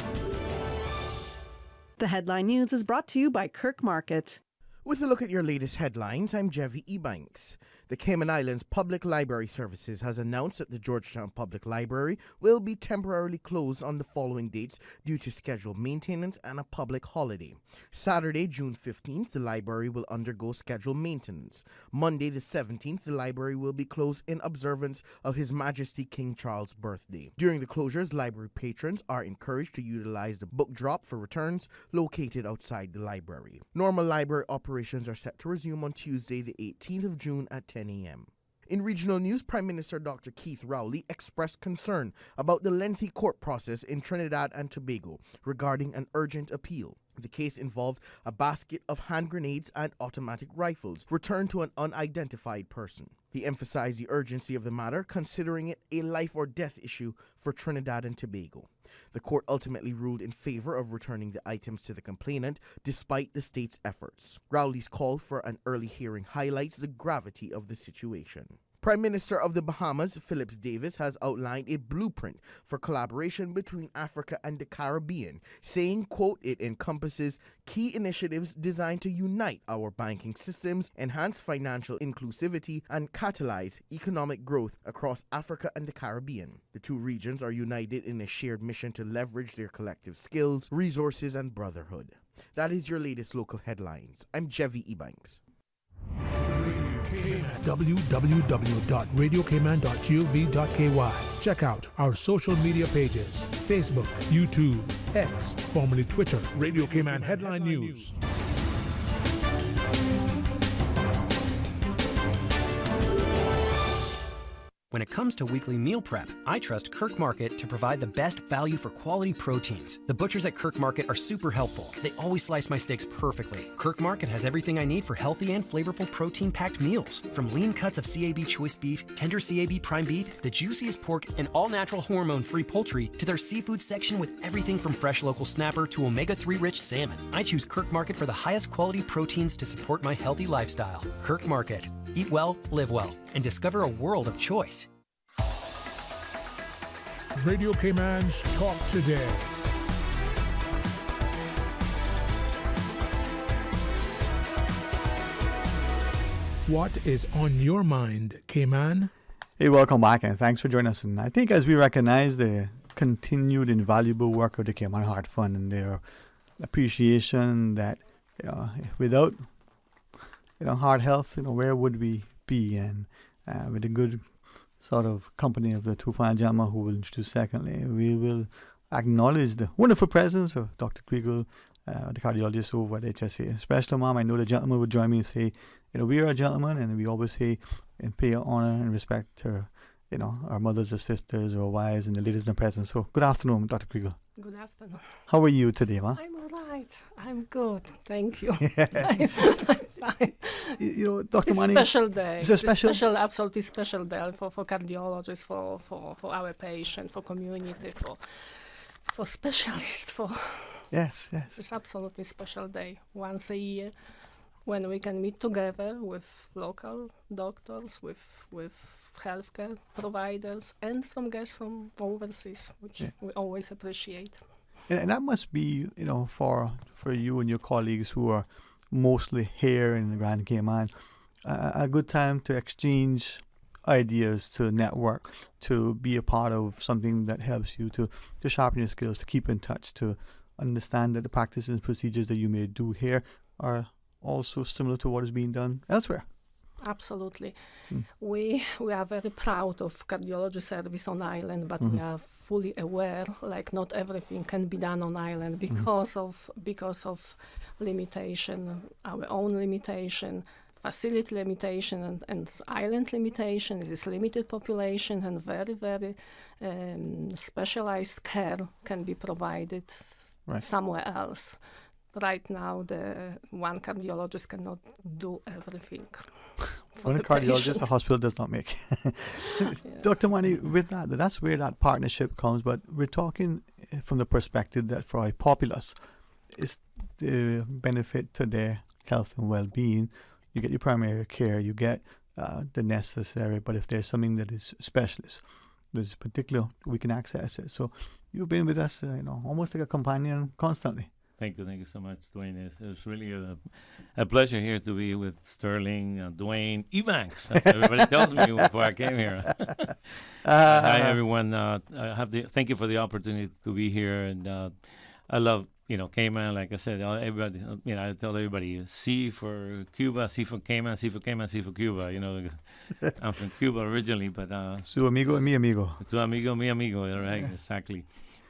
The headline news is brought to you by Kirk Market. With a look at your latest headlines, I'm Jevi Ebanks. The Cayman Islands Public Library Services has announced that the Georgetown Public Library will be temporarily closed on the following dates due to scheduled maintenance and a public holiday. Saturday, June 15th, the library will undergo scheduled maintenance. Monday, the 17th, the library will be closed in observance of His Majesty King Charles' birthday. During the closures, library patrons are encouraged to utilize the book drop for returns located outside the library. Normal library operations are set to resume on Tuesday, the 18th of June at 10 a.m. In regional news, Prime Minister Dr. Keith Rowley expressed concern about the lengthy court process in Trinidad and Tobago regarding an urgent appeal. The case involved a basket of hand grenades and automatic rifles returned to an unidentified person. He emphasized the urgency of the matter, considering it a life or death issue for Trinidad and Tobago. The court ultimately ruled in favor of returning the items to the complainant despite the state's efforts. Rowley's call for an early hearing highlights the gravity of the situation. Prime Minister of the Bahamas, Phillips Davis, has outlined a blueprint for collaboration between Africa and the Caribbean, saying, quote, it encompasses key initiatives designed to unite our banking systems, enhance financial inclusivity, and catalyze economic growth across Africa and the Caribbean. The two regions are united in a shared mission to leverage their collective skills, resources, and brotherhood. That is your latest local headlines. I'm Jevi Ebanks. www.radiocayman.gov.ky. Check out our social media pages: Facebook, YouTube, X, formerly Twitter, Radio Cayman Headline News. When it comes to weekly meal prep, I trust Kirk Market to provide the best value for quality proteins. The butchers at Kirk Market are super helpful. They always slice my steaks perfectly. Kirk Market has everything I need for healthy and flavorful protein-packed meals. From lean cuts of CAB choice beef, tender CAB prime beef, the juiciest pork, and all-natural hormone-free poultry, to their seafood section with everything from fresh local snapper to omega-3 rich salmon. I choose Kirk Market for the highest quality proteins to support my healthy lifestyle. Kirk Market. Eat well, live well, and discover a world of choice. Radio Cayman's Talk Today. What is on your mind, Cayman? Hey, welcome back, and thanks for joining us. And I think as we recognize the continued invaluable work of the Cayman Heart Fund and their appreciation that without heart health, where would we be? And with a good sort of company of the two fine gentlemen who will introduce secondly, we will acknowledge the wonderful presence of Dr. Kriegel, the cardiologist over at HSA. Special, Mom, I know the gentleman would join me and say, we are a gentleman, and we always say and pay honor and respect to, our mothers or sisters or wives and the ladies in the presence. So, good afternoon, Dr. Kriegel. Good afternoon. How are you today, Ma? I'm all right. I'm good. Thank you. Yeah. I'm fine. Dr. Mani, special day. It's a special, absolutely special day for cardiologists, for our patient, for community, for specialists, Yes. It's absolutely special day once a year when we can meet together with local doctors, with healthcare providers, and from guests from overseas, which we always appreciate. And that must be, for you and your colleagues who are mostly here in the Grand Cayman, a good time to exchange ideas, to network, to be a part of something that helps you to sharpen your skills, to keep in touch, to understand that the practices and procedures that you may do here are also similar to what is being done elsewhere. Absolutely. We are very proud of cardiology service on island, but we are fully aware not everything can be done on island because of limitation, our own limitation, facility limitation, and island limitation. It is limited population, and very, very specialized care can be provided somewhere else. Right now, the one cardiologist cannot do everything. When a cardiologist, a hospital does not make. Dr. Mani, with that's where that partnership comes, but we're talking from the perspective that for a populace, is the benefit to their health and well-being. You get your primary care, you get the necessary, but if there's something that is specialist, there's particular, we can access it. So you've been with us, almost like a companion constantly. Thank you so much, Dwayne. It's really a pleasure here to be with Sterling, Dwayne, Ebanks. That's what everybody tells me before I came here. Hi, everyone. Thank you for the opportunity to be here, and I love Cayman. Like I said, everybody. I tell everybody, C for Cuba, C for Cayman, C for Cayman, C for Cuba. I'm from Cuba originally, but su amigo y mi amigo. Tu amigo, mi amigo. Right, exactly.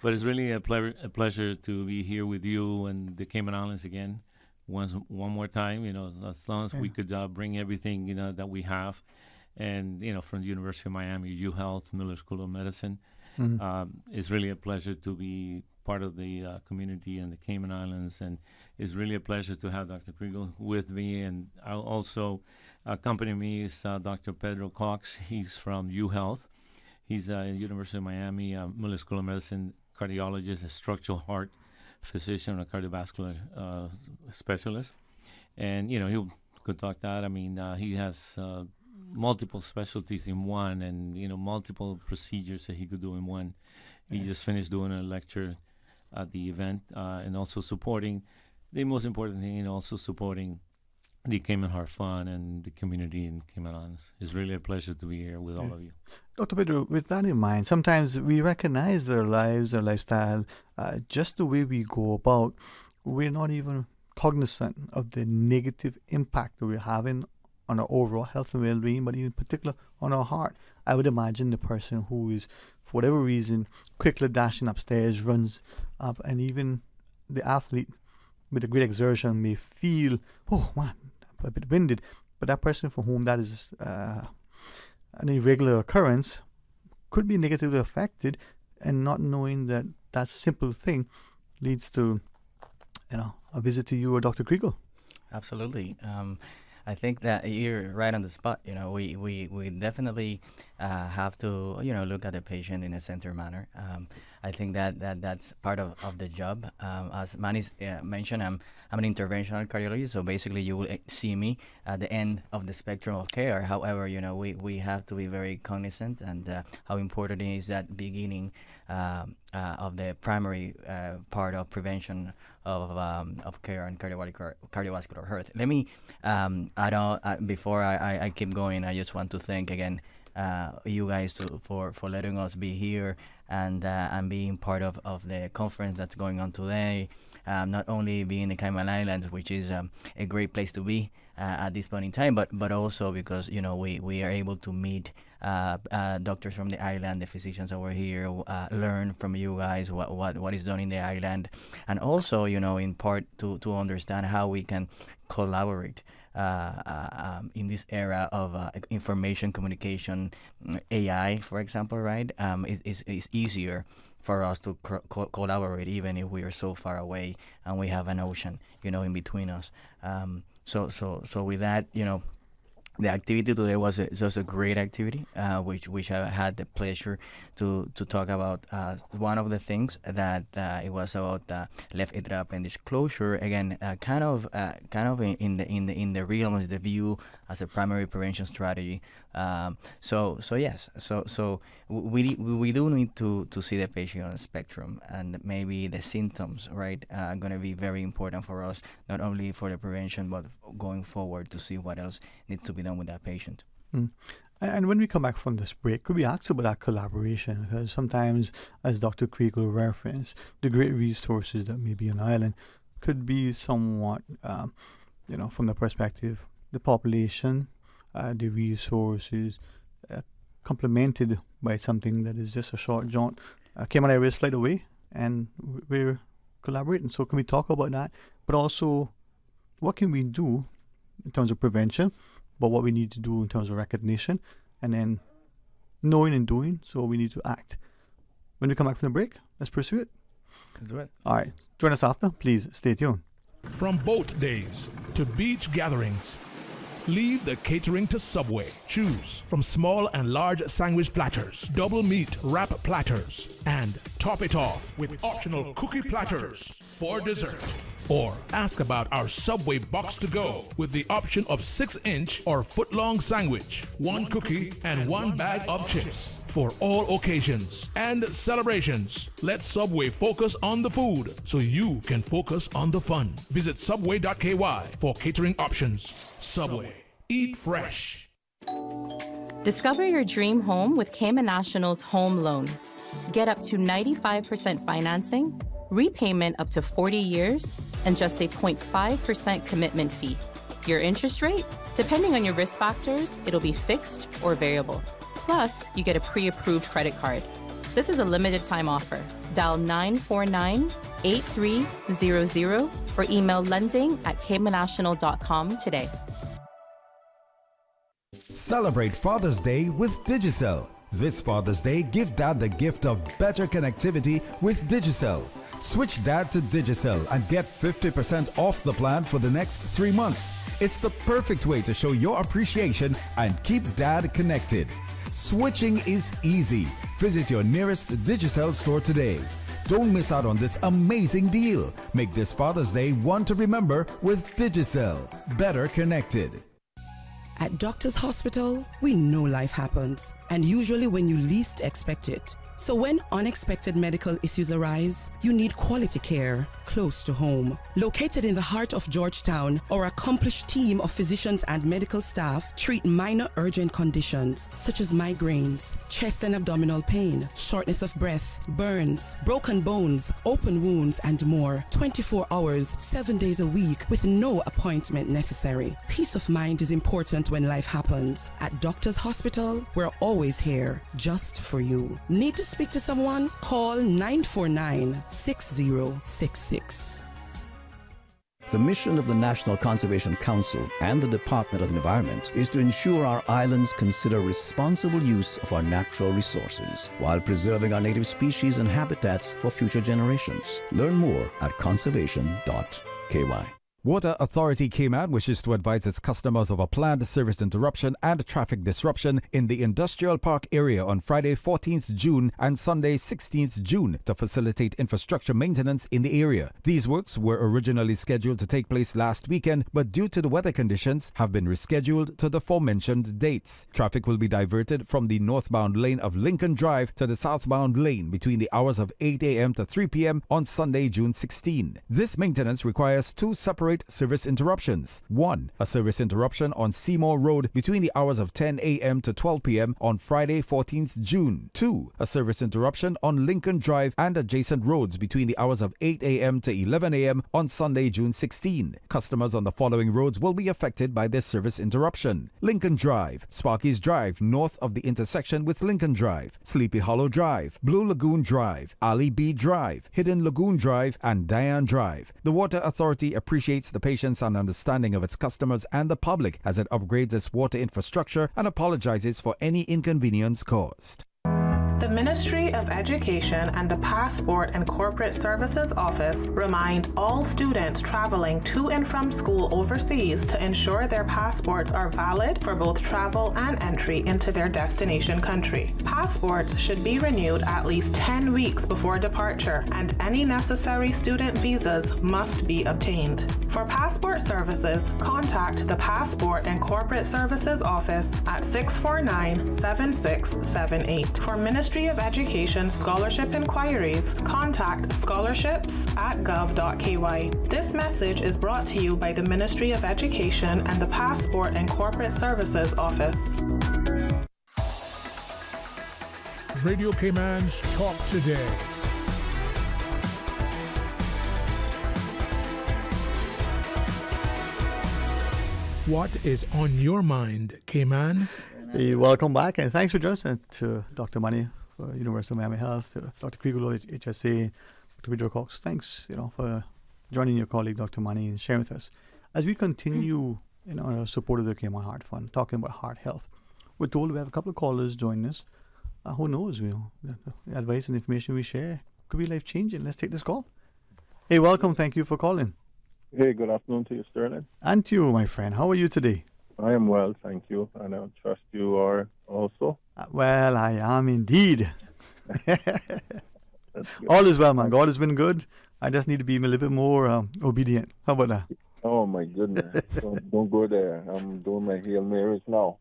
But it's really a pleasure to be here with you and the Cayman Islands again, one more time. As long as we could bring everything that we have, and from the University of Miami, UHealth, Miller School of Medicine. It's really a pleasure to be part of the community in the Cayman Islands, and it's really a pleasure to have Dr. Kriegel with me. And I'll also accompany me is Dr. Pedro Cox. He's from UHealth. He's at University of Miami, Miller School of Medicine, cardiologist, a structural heart physician, a cardiovascular specialist. And, he could talk that. I mean, he has multiple specialties in one, and, multiple procedures that he could do in one. He just finished doing a lecture at the event, and also supporting, the most important thing, also supporting the Cayman Heart Fund and the community in Cayman Islands. It's really a pleasure to be here with all of you. Dr. Pedro, with that in mind, sometimes we recognize their lives, their lifestyle, just the way we go about. We're not even cognizant of the negative impact that we're having on our overall health and well-being, but in particular on our heart. I would imagine the person who is, for whatever reason, quickly dashing upstairs, runs up, and even the athlete with a great exertion may feel, oh man, a bit winded. But that person for whom that is an irregular occurrence could be negatively affected, and not knowing that simple thing leads to, a visit to you or Dr. Kriegel. Absolutely. I think that you're right on the spot. We definitely have to, look at the patient in a centered manner. I think that's part of the job. As Manny mentioned, I'm an interventional cardiologist, so basically you will see me at the end of the spectrum of care. However, we have to be very cognizant and how important it is that beginning of the primary part of prevention of care and cardiovascular health. Let me add on, before I keep going, I just want to thank again you guys for letting us be here and being part of the conference that's going on today. Not only being in the Cayman Islands, which is a great place to be at this point in time, but also because we are able to meet doctors from the island, the physicians over here, learn from you guys what is done in the island, and also in part to understand how we can collaborate in this era of information communication. AI, for example, right? Is easier for us to collaborate, even if we are so far away and we have an ocean, in between us. So with that, the activity today was just a great activity, which I had the pleasure to talk about. One of the things that it was about left atrial appendage closure. Again, kind of in the realm, the view as a primary prevention strategy. So we do need to see the patient on the spectrum, and maybe the symptoms, right, are going to be very important for us, not only for the prevention, but going forward to see what else needs to be done with that patient. And when we come back from this break, could we ask about that collaboration? Because sometimes, as Dr. Kriegel referenced, the great resources that may be on island could be somewhat, from the perspective, the population, the resources, complemented by something that is just a short jaunt. Cayman Airways flight away, and we're collaborating. So can we talk about that? But also, what can we do in terms of prevention, but what we need to do in terms of recognition, and then knowing and doing, so we need to act. When we come back from the break, let's pursue it. Let's do it. All right. Join us after. Please stay tuned. From boat days to beach gatherings, leave the catering to Subway. Choose from small and large sandwich platters, double meat wrap platters, and top it off with optional cookie platters for dessert. Or ask about our Subway box to go with the option of 6-inch or foot-long sandwich, 1 cookie, and 1 bag of chips. for all occasions and celebrations. Let Subway focus on the food so you can focus on the fun. Visit subway.ky for catering options. Subway. Eat fresh. Discover your dream home with Cayman National's home loan. Get up to 95% financing, repayment up to 40 years, and just a 0.5% commitment fee. Your interest rate? Depending on your risk factors, it'll be fixed or variable. Plus, you get a pre-approved credit card. This is a limited time offer. Dial 949-8300 or email lending@caymannational.com today. Celebrate Father's Day with Digicel. This Father's Day, give Dad the gift of better connectivity with Digicel. Switch Dad to Digicel and get 50% off the plan for the next 3 months. It's the perfect way to show your appreciation and keep Dad connected. Switching is easy. Visit your nearest Digicel store today. Don't miss out on this amazing deal. Make this Father's Day one to remember with Digicel. Better connected. At Doctors Hospital, we know life happens, and usually when you least expect it. So when unexpected medical issues arise, you need quality care close to home. Located in the heart of Georgetown, our accomplished team of physicians and medical staff treat minor urgent conditions such as migraines, chest and abdominal pain, shortness of breath, burns, broken bones, open wounds, and more. 24 hours, 7 days a week with no appointment necessary. Peace of mind is important when life happens. At Doctors Hospital, we're always here just for you. Need to speak to someone? Call 949-6066. The mission of the National Conservation Council and the Department of Environment is to ensure our islands consider responsible use of our natural resources while preserving our native species and habitats for future generations. Learn more at conservation.ky. Water Authority Cayman wishes to advise its customers of a planned service interruption and traffic disruption in the Industrial Park area on Friday 14th June and Sunday 16th June to facilitate infrastructure maintenance in the area. These works were originally scheduled to take place last weekend, but due to the weather conditions have been rescheduled to the aforementioned dates. Traffic will be diverted from the northbound lane of Lincoln Drive to the southbound lane between the hours of 8 a.m. to 3 p.m. on Sunday, June 16. This maintenance requires two separate service interruptions. 1. A service interruption on Seymour Road between the hours of 10 a.m. to 12 p.m. on Friday 14th June. 2. A service interruption on Lincoln Drive and adjacent roads between the hours of 8 a.m. to 11 a.m. on Sunday, June 16. Customers on the following roads will be affected by this service interruption: Lincoln Drive, Sparky's Drive north of the intersection with Lincoln Drive, Sleepy Hollow Drive, Blue Lagoon Drive, Ali B Drive, Hidden Lagoon Drive, and Diane Drive. The Water Authority appreciates the patience and understanding of its customers and the public as it upgrades its water infrastructure and apologizes for any inconvenience caused. The Ministry of Education and the Passport and Corporate Services Office remind all students traveling to and from school overseas to ensure their passports are valid for both travel and entry into their destination country. Passports should be renewed at least 10 weeks before departure, and any necessary student visas must be obtained. For passport services, contact the Passport and Corporate Services Office at 649-7678. For Ministry of Education scholarship inquiries, contact scholarships@gov.ky. This message is brought to you by the Ministry of Education and the Passport and Corporate Services Office. Radio Cayman's Talk Today. What is on your mind, Cayman? Hey, welcome back, and thanks for joining us to Dr. Money for University of Miami Health, to Dr. Krieger, HSA, Dr. Pedro Cox. Thanks, for joining your colleague, Dr. Money, and sharing with us. As we continue our support of the Cayman Heart Fund, talking about heart health, we're told we have a couple of callers joining us. Who knows? The advice and information we share could be life-changing. Let's take this call. Hey, welcome. Thank you for calling. Hey, good afternoon to you, Sterling. And to you, my friend. How are you today? I am well, thank you, and I trust you are also. Well, I am indeed. All is well, man. God has been good. I just need to be a little bit more obedient. How about that? Oh, my goodness. don't go there. I'm doing my Hail Marys now.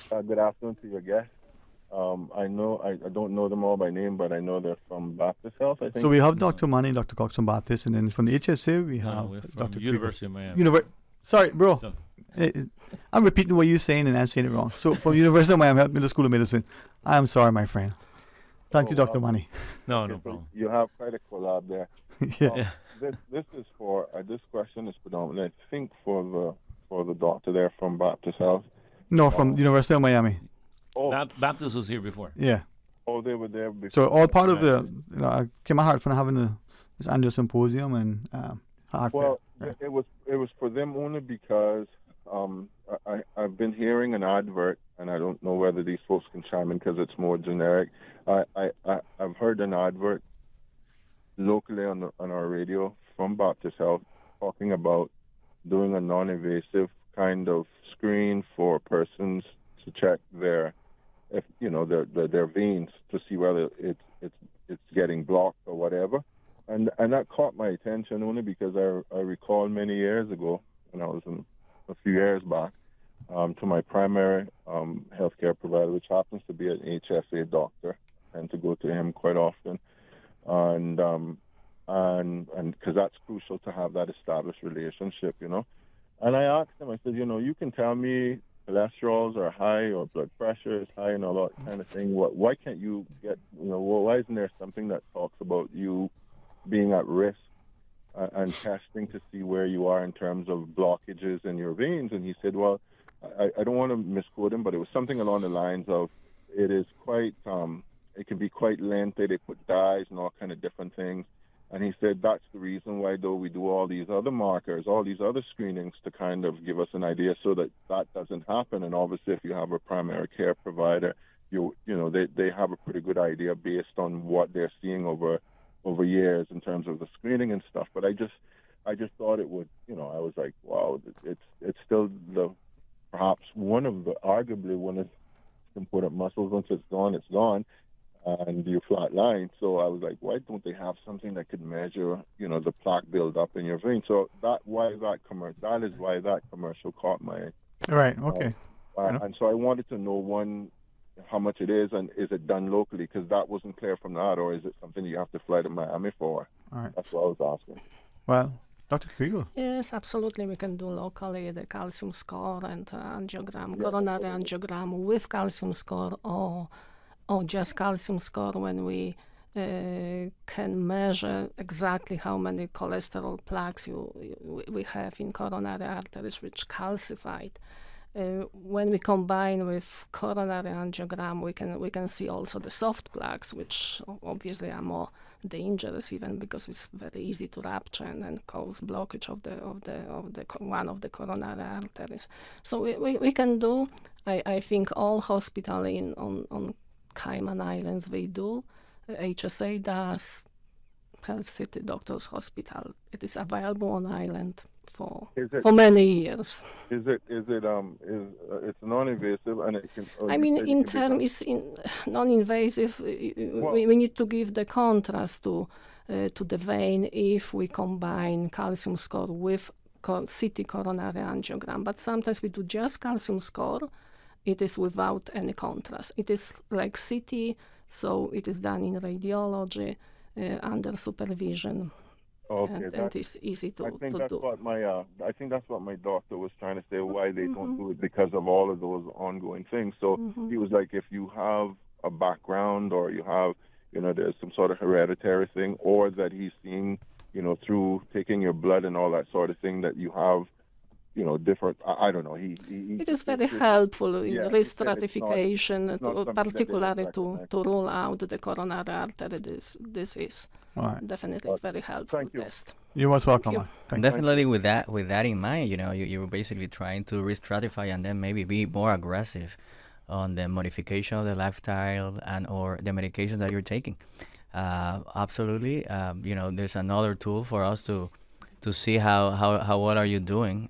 Good afternoon to your guests. I know I don't know them all by name, but I know they're from Baptist Health, I think. So we have Dr. Money, Dr. Cox from Baptist, and then from the HSA we have we're from Dr. University of Miami. Sorry, bro. So- I'm repeating what you're saying and I'm saying it wrong. So from University of Miami, Middle School of Medicine. I'm sorry, my friend. Thank you, Dr. Money. No Okay, so problem. You have quite a collab there. Yeah. This is for this question is predominantly, I think, for the doctor there from Baptist Health. No, from University of Miami. Baptist was here before. Yeah. Oh, they were there before. So all part of the, I came out hard from having this annual symposium and heart Well, fair. it was for them only because I've been hearing an advert, and I don't know whether these folks can chime in because it's more generic. I've heard an advert locally on our radio from Baptist Health talking about doing a non-invasive kind of screen for persons to check their veins to see whether it's getting blocked or whatever. And that caught my attention only because I recall many years ago, when I was a few years back, to my primary healthcare provider, which happens to be an HSA doctor, and to go to him quite often, and because that's crucial to have that established relationship, And I asked him, I said, you can tell me cholesterols are high or blood pressure is high and all that kind of thing. Why can't you get, why isn't there something that talks about you being at risk and testing to see where you are in terms of blockages in your veins? And he said, well, I don't want to misquote him, but it was something along the lines of, it is quite, it can be quite lengthy. They put dyes and all kind of different things. And he said that's the reason why, though, we do all these other markers, all these other screenings to kind of give us an idea so that that doesn't happen. And obviously, if you have a primary care provider, they have a pretty good idea based on what they're seeing over years in terms of the screening and stuff. But I just thought it would, I was like, wow, it's still perhaps arguably one of the important muscles. Once it's gone. And you flat line. So I was like, why don't they have something that could measure, the plaque buildup in your vein? So that is why that commercial caught my Right. Okay. and so I wanted to know, how much it is, and is it done locally? Because that wasn't clear from that, or is it something you have to fly to Miami for? All right. That's what I was asking. Well, Dr. Kriegel. Yes, absolutely. We can do locally the calcium score and angiogram, coronary angiogram with calcium score, or just calcium score when we can measure exactly how many cholesterol plaques we have in coronary arteries which calcified. When we combine with coronary angiogram, we can see also the soft plaques, which obviously are more dangerous, even because it's very easy to rupture and cause blockage of one of the coronary arteries. So we can do. I think all hospitals on Cayman Islands, they do. HSA does. Health City Doctors Hospital. It is available on island for many years. It's non-invasive and it can. I mean, in terms non-invasive, we need to give the contrast to the vein if we combine calcium score with CT coronary angiogram. But sometimes we do just calcium score. It is without any contrast. It is like CT, so it is done in radiology under supervision. Okay, and it's easy to do. I think that's what my doctor was trying to say, why they don't do it, because of all of those ongoing things. So he was like, if you have a background or you have, there's some sort of hereditary thing, or that he's seeing, through taking your blood and all that sort of thing, that you have, different, I don't know. It is very helpful in risk stratification, particularly to rule out the coronary artery disease. Right. Definitely, it's very helpful test. You're most welcome. Definitely, with that in mind, you're basically trying to risk stratify and then maybe be more aggressive on the modification of the lifestyle and or the medications that you're taking. Absolutely, there's another tool for us to see how what are you doing.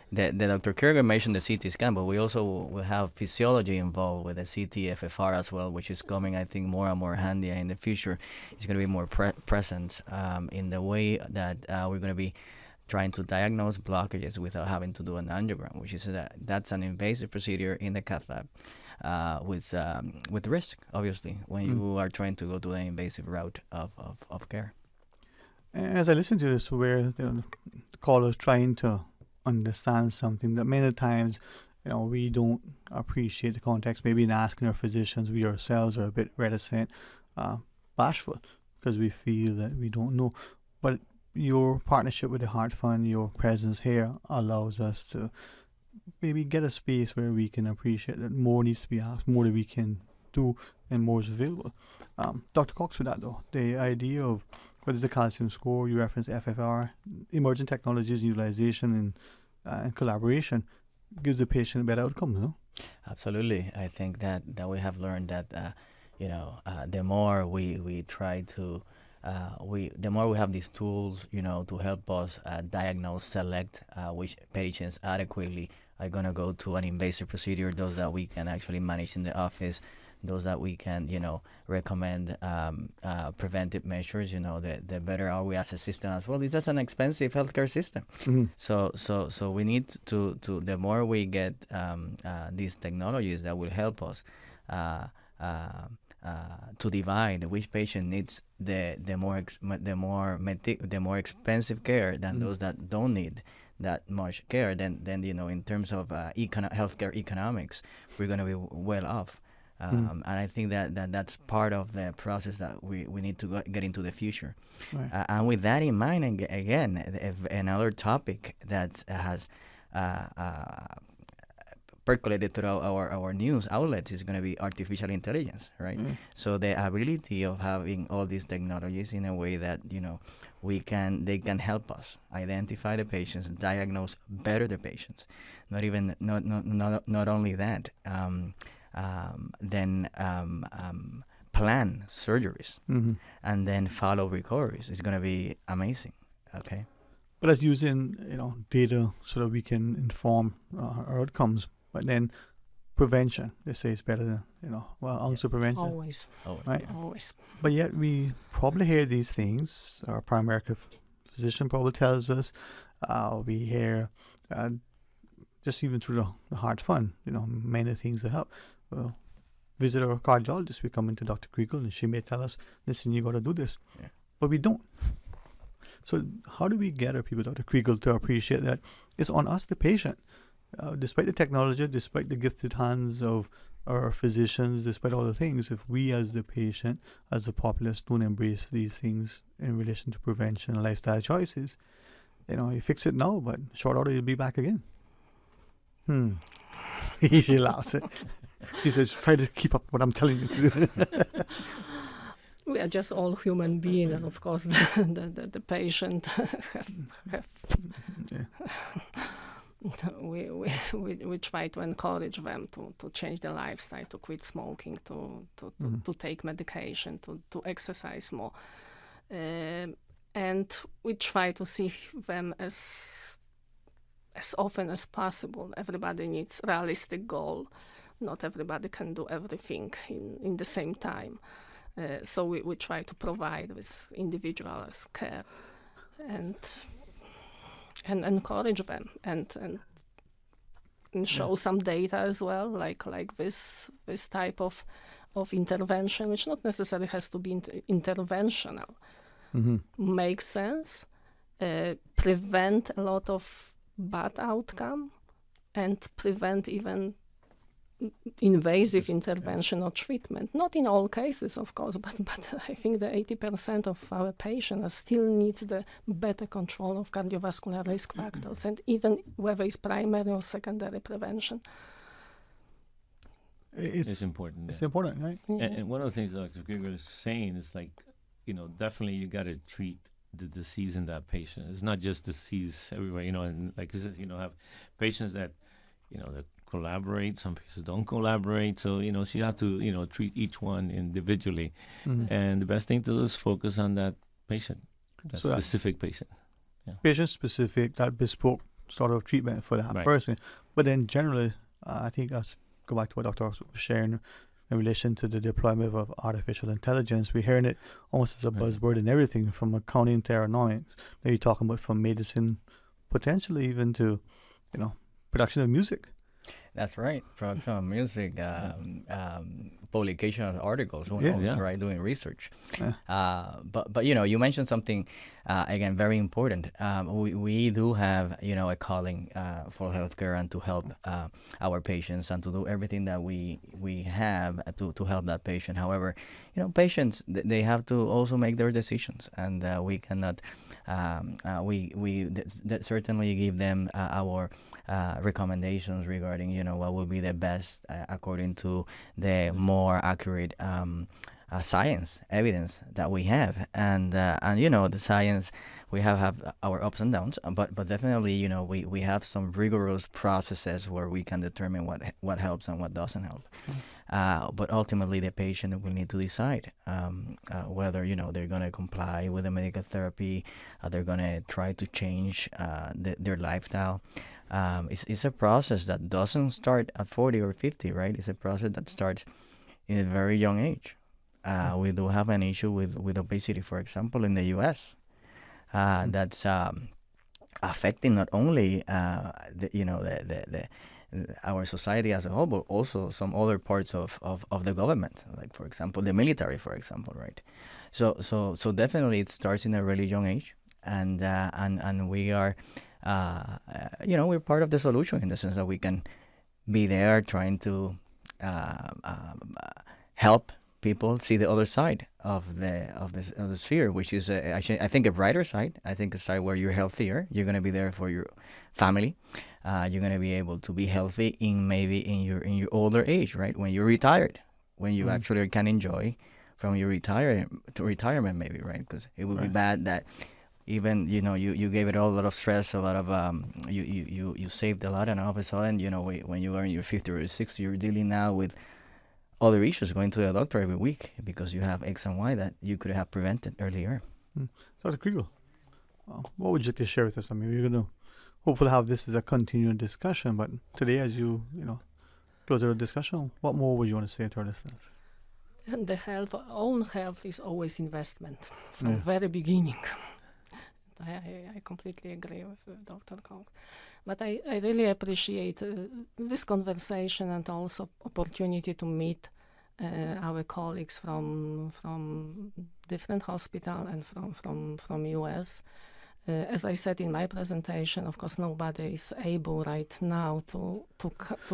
The Dr. Kierkegaard mentioned the CT scan, but we also will have physiology involved with the CT FFR as well, which is coming, I think, more and more handy. And in the future, it's going to be more present in the way that we're going to be trying to diagnose blockages without having to do an angiogram, which is that's an invasive procedure in the cath lab with risk, obviously, when you are trying to go to the invasive route of care. As I listen to this, where the caller is trying to understand something that many times, we don't appreciate the context. Maybe in asking our physicians, we ourselves are a bit reticent, bashful, because we feel that we don't know. But your partnership with the Heart Fund, your presence here, allows us to maybe get a space where we can appreciate that more needs to be asked, more that we can do, and more is available. Dr. Cox, with that though, the idea of what is the calcium score, you reference FFR, emerging technologies, utilization, and collaboration gives the patient a better outcome, no? Absolutely. I think that we have learned that, the more we try to, the more we have these tools, to help us diagnose, select which patients adequately are going to go to an invasive procedure, those that we can actually manage in the office, those that we can, recommend preventive measures, the better are we as a system as well. It's just an expensive healthcare system. So we need to the more we get these technologies that will help us to divide which patient needs the more expensive care than those that don't need that much care, then in terms of healthcare economics, we're going to be well off. And I think that's part of the process that we need to get into the future. Right. And with that in mind, again, another topic that has percolated throughout our news outlets is going to be artificial intelligence, right? So the ability of having all these technologies in a way that they can help us identify the patients, diagnose better the patients. Not only that. Then plan surgeries and then follow recoveries. It's going to be amazing. Okay. But as using data so that we can inform our outcomes, but then prevention, they say, is better than also prevention. Always. Right? Always. But yet we probably hear these things. Our primary care physician probably tells us. We hear just even through the Heart Fund, many things that help. Visit our cardiologist. We come into Dr. Kriegel and she may tell us, listen, you got to do this. Yeah. But we don't. So how do we get our people, Dr. Kriegel, to appreciate that it's on us, the patient? Despite the technology, despite the gifted hands of our physicians, despite all the things, if we as the patient, as the populace, don't embrace these things in relation to prevention and lifestyle choices, you fix it now, but short order you'll be back again. She laughs. She says, try to keep up what I'm telling you to do. We are just all human beings, and of course the patient have we try to encourage them to change their lifestyle, to quit smoking, to take medication, to exercise more. And we try to see them as often as possible. Everybody needs realistic goal. Not everybody can do everything in the same time. So we try to provide this individualized care and encourage them and show some data as well, like this type of intervention, which not necessarily has to be interventional. Makes sense, prevent a lot of bad outcome, and prevent even invasive intervention or treatment. Not in all cases, of course, but I think that 80% of our patients still needs the better control of cardiovascular risk factors, and even whether it's primary or secondary prevention. It's important. It's important, right? Yeah. And one of the things Dr. Krieger is saying is definitely you got to treat the disease in that patient. It's not just disease everywhere, and like I said, have patients that, that collaborate, some patients don't collaborate. So, so you have to, treat each one individually. And the best thing to do is focus on that patient, that specific patient. Yeah. Patient-specific, that bespoke sort of treatment for that person. But then generally, I think let's go back to what Dr. was sharing in relation to the deployment of artificial intelligence. We're hearing it almost as a buzzword in everything, from accounting to aeronautics. Now you're talking about from medicine, potentially even to, production of music. That's right. Production of music, publication of articles, who knows, right? Doing research. But you mentioned something again very important. We do have a calling for healthcare and to help our patients and to do everything that we have to help that patient. However, patients they have to also make their decisions, and we cannot. We certainly give them our recommendations regarding what would be the best according to the more accurate science evidence that we have, and the science we have our ups and downs, but definitely we have some rigorous processes where we can determine what helps and what doesn't help. But ultimately, the patient will need to decide whether they're going to comply with the medical therapy, they're going to try to change their lifestyle. It's a process that doesn't start at 40 or 50, right? It's a process that starts in a very young age. We do have an issue with obesity, for example, in the U.S. That's affecting not only our society as a whole, but also some other parts of the government, like for example the military, for example, right? So definitely it starts in a really young age, and we are we're part of the solution in the sense that we can be there trying to help people see the other side of the sphere, which is actually, I think, a brighter side. I think a side where you're healthier. You're going to be there for your family. You're going to be able to be healthy in your older age, right? When you're retired, when you actually can enjoy from your retirement, maybe, right? Because it would be bad that even you gave it all a lot of stress, a lot of you saved a lot, and all of a sudden when you are in your 50 or 60, you're dealing now with other issues, going to the doctor every week because you have X and Y that you could have prevented earlier. Dr. Kriegel, what would you like to share with us? I mean, we're going to hopefully have this as a continuing discussion, but today, as you close our discussion, what more would you want to say to our listeners? And own health is always investment from the very beginning. I completely agree with Dr. Cox. But I really appreciate this conversation and also opportunity to meet our colleagues from different hospitals and from US. As I said in my presentation, of course, nobody is able right now to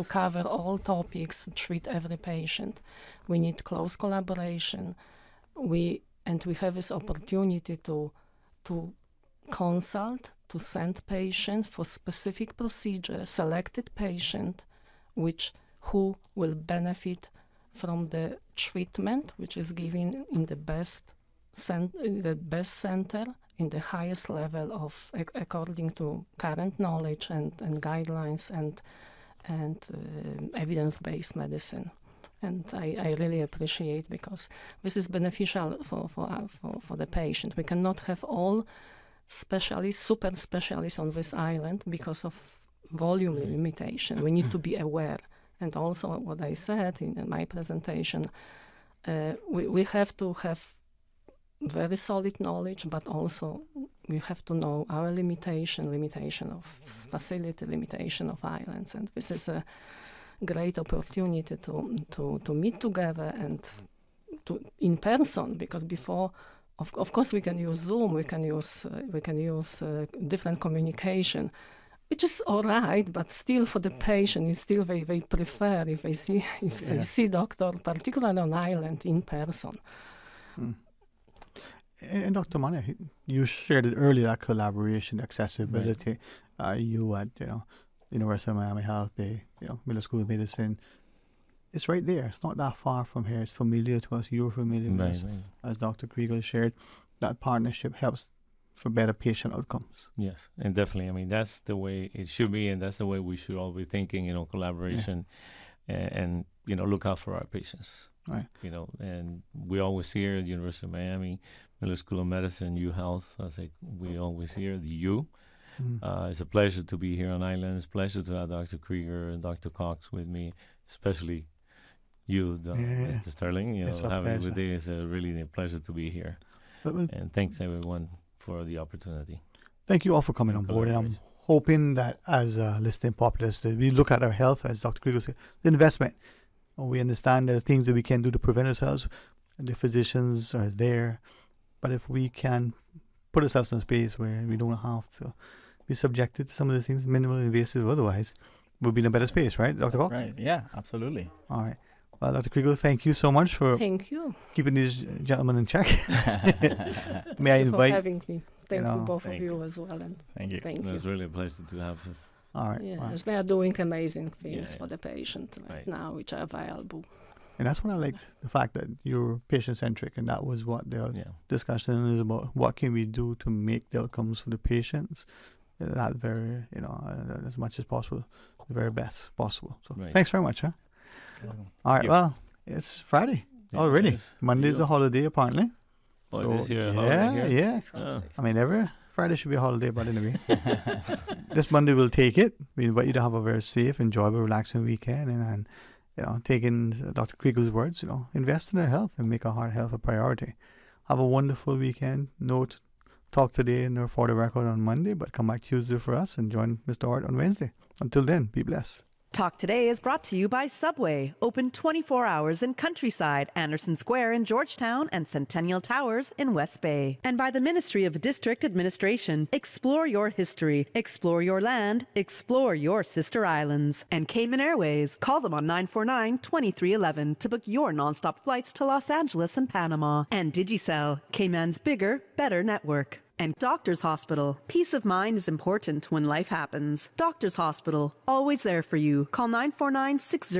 cover all topics, treat every patient. We need close collaboration. We have this opportunity to consult, to send patient for specific procedure, selected patient, who will benefit from the treatment, which is given in the best center, in the highest level of according to current knowledge and guidelines and evidence-based medicine. And I really appreciate, because this is beneficial for the patient. We cannot have all specialists, super specialists on this island because of volume limitation. We need to be aware. And also what I said in my presentation, we have to have very solid knowledge, but also we have to know our limitation of facility, limitation of islands. And this is a great opportunity to meet together and to in person, because before, of course, we can use Zoom, we can use different communication, which is all right, but still for the patient, it's still they prefer if they see doctor, particularly on island, in person. And Dr. Mane, you shared it earlier, that collaboration, accessibility. You at University of Miami Health, the Middle School of Medicine. It's right there. It's not that far from here. It's familiar to us. You're familiar with us. As Dr. Kriegel shared, that partnership helps for better patient outcomes. Yes, and definitely. I mean, that's the way it should be, and that's the way we should all be thinking, collaboration and look out for our patients. Right. And we always hear at the University of Miami, Middle School of Medicine, UHealth, I think we always hear the U. It's a pleasure to be here on Island. It's a pleasure to have Dr. Krieger and Dr. Cox with me, especially you, Mr. Sterling. It's a having pleasure. with you is really a pleasure to be here. And thanks everyone for the opportunity. Thank you all for coming on board. And I'm hoping that as a listening populace, that we look at our health, as Dr. Kriegel said, the investment. We understand there are things that we can do to prevent ourselves. The physicians are there. But if we can put ourselves in a space where we don't have to be subjected to some of the things, minimal invasive otherwise, we'll be in a better space, right, Dr. Cox? Right, yeah, absolutely. All right. Well, Dr. Kriegel, thank you so much for keeping these gentlemen in check. May I invite... for having me. Thank you both of you as well. And thank you. Thank you. It's really a pleasure to have us. All right. Yes, they are doing amazing things for the patient right now, which are available. And that's what I liked, the fact that you're patient-centric, and that was what the discussion is about. What can we do to make the outcomes for the patients that very, as much as possible, the very best possible. So thanks very much, huh? All right, well, it's Friday already. Monday's a holiday, apparently. Oh, so, it is here a holiday here? Yeah. Oh. I mean, every Friday should be a holiday, but anyway. This Monday we'll take it. We invite you to have a very safe, enjoyable, relaxing weekend, and taking Dr. Kriegel's words, invest in our health and make our heart health a priority. Have a wonderful weekend. Note, talk today nor for the record on Monday, but come back Tuesday for us and join Mr. Hart on Wednesday. Until then, be blessed. Talk Today is brought to you by Subway, open 24 hours in Countryside, Anderson Square in Georgetown, and Centennial Towers in West Bay. And by the Ministry of District Administration. Explore your history, explore your land, explore your sister islands. And Cayman Airways. Call them on 949-2311 to book your nonstop flights to Los Angeles and Panama. And Digicel, Cayman's bigger, better network. And Doctors Hospital. Peace of mind is important when life happens. Doctors Hospital, always there for you. Call 949-60